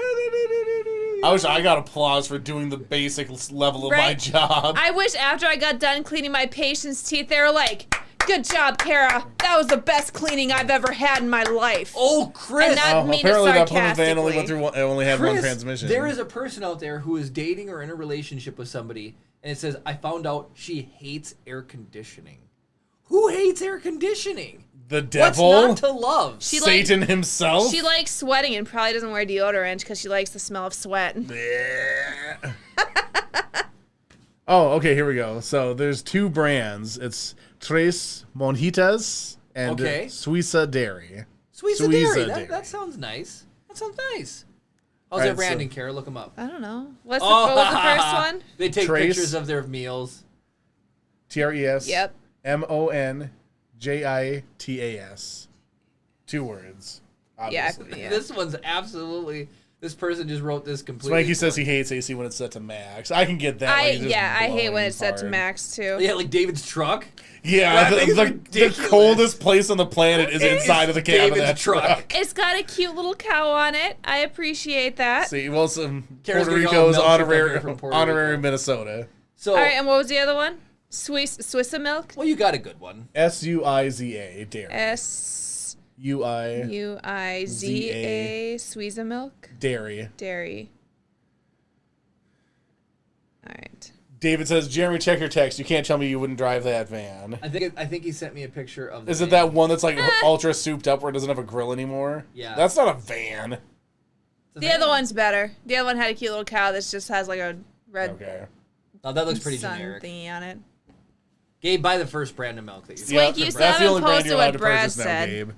I wish I got applause for doing the basic level of my job. I wish after I got done cleaning my patient's teeth, they were like, "Good job, Kara. That was the best cleaning I've ever had in my life." Oh, Chris! And not mean it apparently that Plymouth van only sarcastically. only had Chris, one transmission. There is a person out there who is dating or in a relationship with somebody, and it says, I found out she hates air conditioning. Who hates air conditioning? The devil? What's not to love? Satan himself? She likes sweating and probably doesn't wear deodorant because she likes the smell of sweat. Oh, okay, here we go. So there's two brands. It's Tres Monjitas and Suiza Dairy. Suiza Dairy. That sounds nice. That sounds nice. How's their branding, Kara? Look them up. I don't know. What was the first one? They take Trace. pictures of their meals. TRES. Yep. MONJITAS. 2 words. Obviously. Yeah. This one's absolutely... This person just wrote this completely. Spanky says he hates AC when it's set to max. I can get that. I hate when it's set to max too. Yeah, like David's truck. Yeah, the coldest place on the planet is inside of the cab of that truck. It's got a cute little cow on it. I appreciate that. See, well, some Kara's Puerto gonna go Rico's milk from Puerto honorary Rico. Minnesota. So, all right, and what was the other one? Swissa milk. Well, you got a good one. SUIZA Dairy. SUIZA Swissa milk. Dairy. All right. David says, Jeremy, check your text. You can't tell me you wouldn't drive that van. I think he sent me a picture of. Is it that one that's like ultra souped up where it doesn't have a grill anymore? Yeah. That's not a van. The other one's better. The other one had a cute little cow that just has like a red. Okay. Oh, that looks pretty sun generic. thingy on it. Gabe, buy the first brand of milk that you. Swank, you still that's the only haven't brand posted you're allowed what to Brad purchase now, said. Gabe.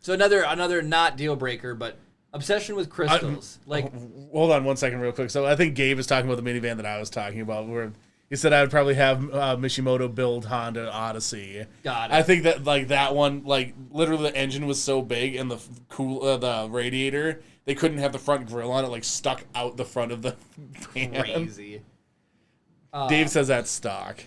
So another not deal breaker, but obsession with crystals. Hold on 1 second real quick. So I think Gabe is talking about the minivan that I was talking about where he said I would probably have Mishimoto build Honda Odyssey. Got it. I think that like that one, like literally the engine was so big and the the radiator, they couldn't have the front grill on it, like stuck out the front of the van. Crazy. Dave says that's stock.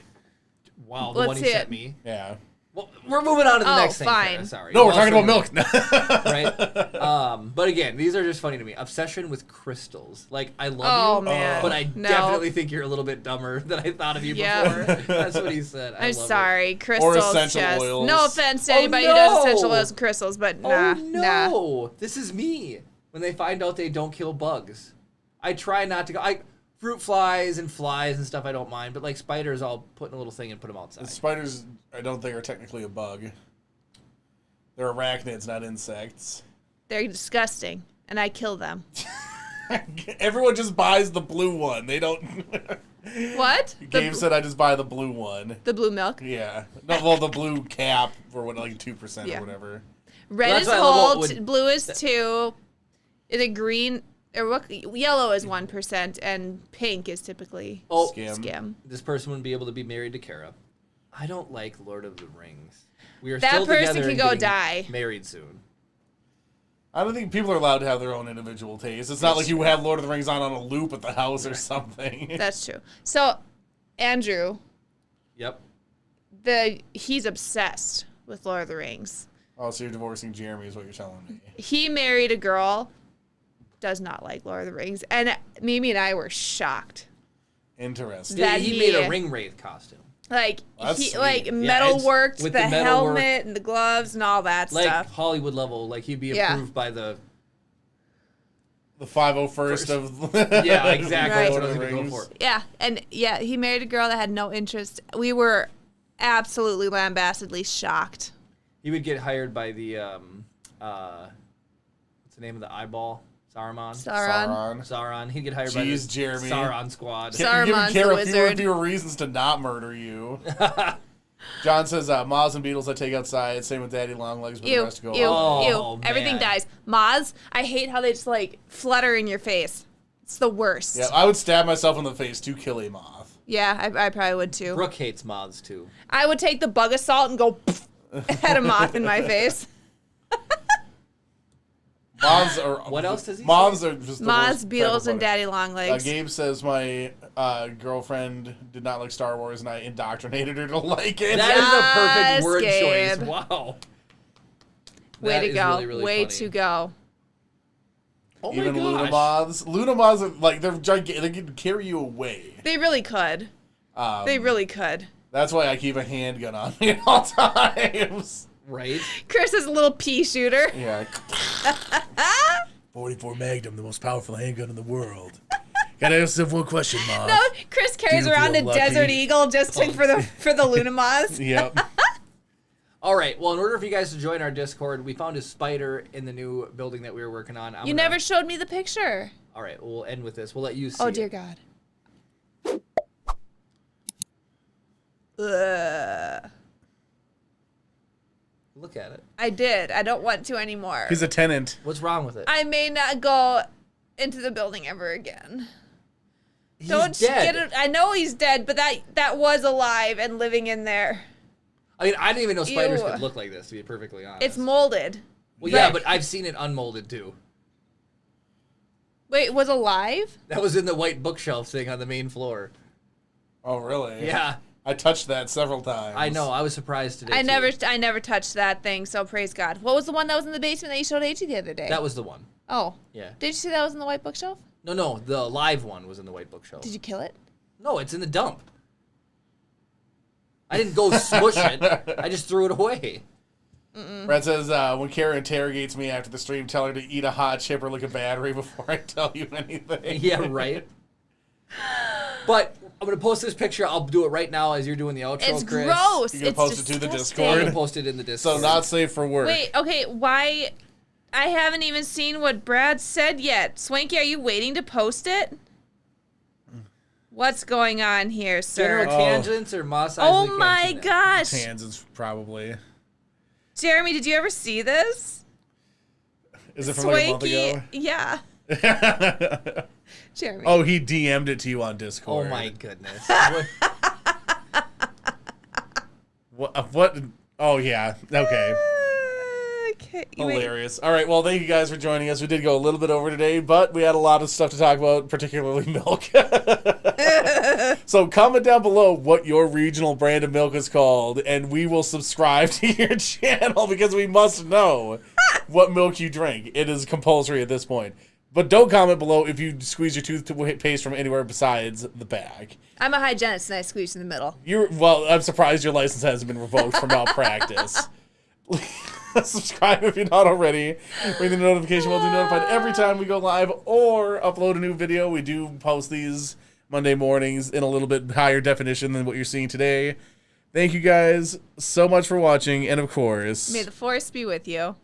Wow, the Let's one he see sent it. me. Yeah. Well, we're moving on to the Oh, next thing. fine. Kara, sorry. No, we're Well, talking about sorry. milk. Right? But again, these are just funny to me. Obsession with crystals. Like, I love Oh, you, man. but I No. definitely think you're a little bit dumber than I thought of you Yeah. before. That's what he said. I'm love sorry, crystals. essential just, oils. No offense to Oh, anybody who does no. essential oils and crystals, but It. nah, Oh, nah. no. This is me. When they find out they don't kill bugs. I try not to go. Fruit flies and flies and stuff I don't mind, but like spiders, I'll put in a little thing and put them outside. Spiders, I don't think, are technically a bug. They're arachnids, not insects. They're disgusting, and I kill them. Everyone just buys the blue one. They don't. What? Gabe said I just buy the blue one. The blue milk. Yeah. No, well, the blue cap for what, like 2% Yeah. or whatever. Red Well, is that's why I love whole, what blue is 2. Is it green? Or what? Yellow is 1%, and pink is typically skim. This person wouldn't be able to be married to Kara. I don't like Lord of the Rings. We are That still person together can and go getting die. married soon. I don't think people are allowed to have their own individual tastes. It's not like you have Lord of the Rings on a loop at the house or something. That's true. So, Andrew, Yep. he's obsessed with Lord of the Rings. Oh, so you're divorcing Jeremy is what you're telling me. He married a girl, does not like Lord of the Rings, and Mimi and I were shocked. Interesting. That he he- made a ring wraith costume. Like That's he sweet. like Yeah, metal it's- worked with the the metal work. helmet and the gloves and all that Like stuff. Hollywood level. Like he'd be Yeah. approved by the... The 501st of Yeah, exactly. Right. That's what I was Lord of going to the go Rings. for. Yeah, and yeah, he married a girl that had no interest. We were absolutely lambastedly shocked. He would get hired by the... what's the name of the eyeball? Saruman? Sauron. Sauron. He'd get hired by the Jeez, Jeremy. Sauron squad. Saruman's You're giving Kara the fewer and wizard. fewer reasons to not murder you. John says, moths and beetles I take outside. Same with daddy long legs, but the Ew, rest go ew, out. Oh, ew. Everything man. dies. Moths, I hate how they just like flutter in your face. It's the worst. Yeah, I would stab myself in the face to kill a moth. Yeah, I probably would too. Brooke hates moths, too. I would take the bug assault and go had a moth in my face. Moths are. What else does he Moths say? are just the Moths, worst beetles, type and of daddy long butter. legs. Gabe says my girlfriend did not like Star Wars, and I indoctrinated her to like it. That is a perfect Yes, word Gabe. choice. Wow. Way That to is go. really, really Way funny. to go. Oh Even my Luna gosh. moths. Luna moths are like they're gigantic. They can carry you away. They really could. They really could. That's why I keep a handgun on me at all times. Right? Chris is a little pea shooter. Yeah. 44 Magnum, the most powerful handgun in the world. Gotta ask yourself one question, Mom. No, Chris carries Do you around a feel lucky? Desert Eagle just for the Luna moths. Yep. All right. Well, in order for you guys to join our Discord, we found a spider in the new building that we were working on. You never showed me the picture. All right. We'll end with this. We'll let you see Oh, it. dear God. Ugh. Look at it. I did. I don't want to anymore. He's a tenant. What's wrong with it? I may not go into the building ever again. He's Don't dead. get it. I know he's dead, but that was alive and living in there. I mean, I didn't even know spiders Ew. could look like this, to be perfectly honest. It's molded. Well, yeah, Right. but I've seen it unmolded, too. Wait, it was alive? That was in the white bookshelf thing on the main floor. Oh, really? Yeah. I touched that several times. I know. I was surprised today, I too. never touched that thing, so praise God. What was the one that was in the basement that you showed AG the other day? That was the one. Oh. Yeah. Did you see that was in the white bookshelf? No, the live one was in the white bookshelf. Did you kill it? No, it's in the dump. I didn't go smush it. I just threw it away. Brad says, when Kara interrogates me after the stream, tell her to eat a hot chip or lick a battery before I tell you anything. Yeah, right. But I'm going to post this picture. I'll do it right now as you're doing the outro, It's Chris. gross. You gonna It's post it to the disgusting. I'm Discord? going to post it in the Discord. So not safe for work. Wait, okay, why? I haven't even seen what Brad said yet. Swanky, are you waiting to post it? What's going on here, General sir? tangents or Moss Eisley Oh my Cantina? gosh. Kansas, probably. Jeremy, did you ever see this? Is it from like a month Swanky, ago? yeah. Jeremy. Oh, he DM'd it to you on Discord. Oh my goodness. What? Oh, yeah. Okay. Okay. Wait. Hilarious. All right, well, thank you guys for joining us. We did go a little bit over today, but we had a lot of stuff to talk about, particularly milk. So comment down below what your regional brand of milk is called, and we will subscribe to your channel because we must know what milk you drink. It is compulsory at this point. But don't comment below if you squeeze your toothpaste from anywhere besides the bag. I'm a hygienist and I squeeze in the middle. Well, I'm surprised your license hasn't been revoked for malpractice. Subscribe if you're not already. Ring the notification bell to be notified every time we go live or upload a new video. We do post these Monday mornings in a little bit higher definition than what you're seeing today. Thank you guys so much for watching, and of course, May the force be with you.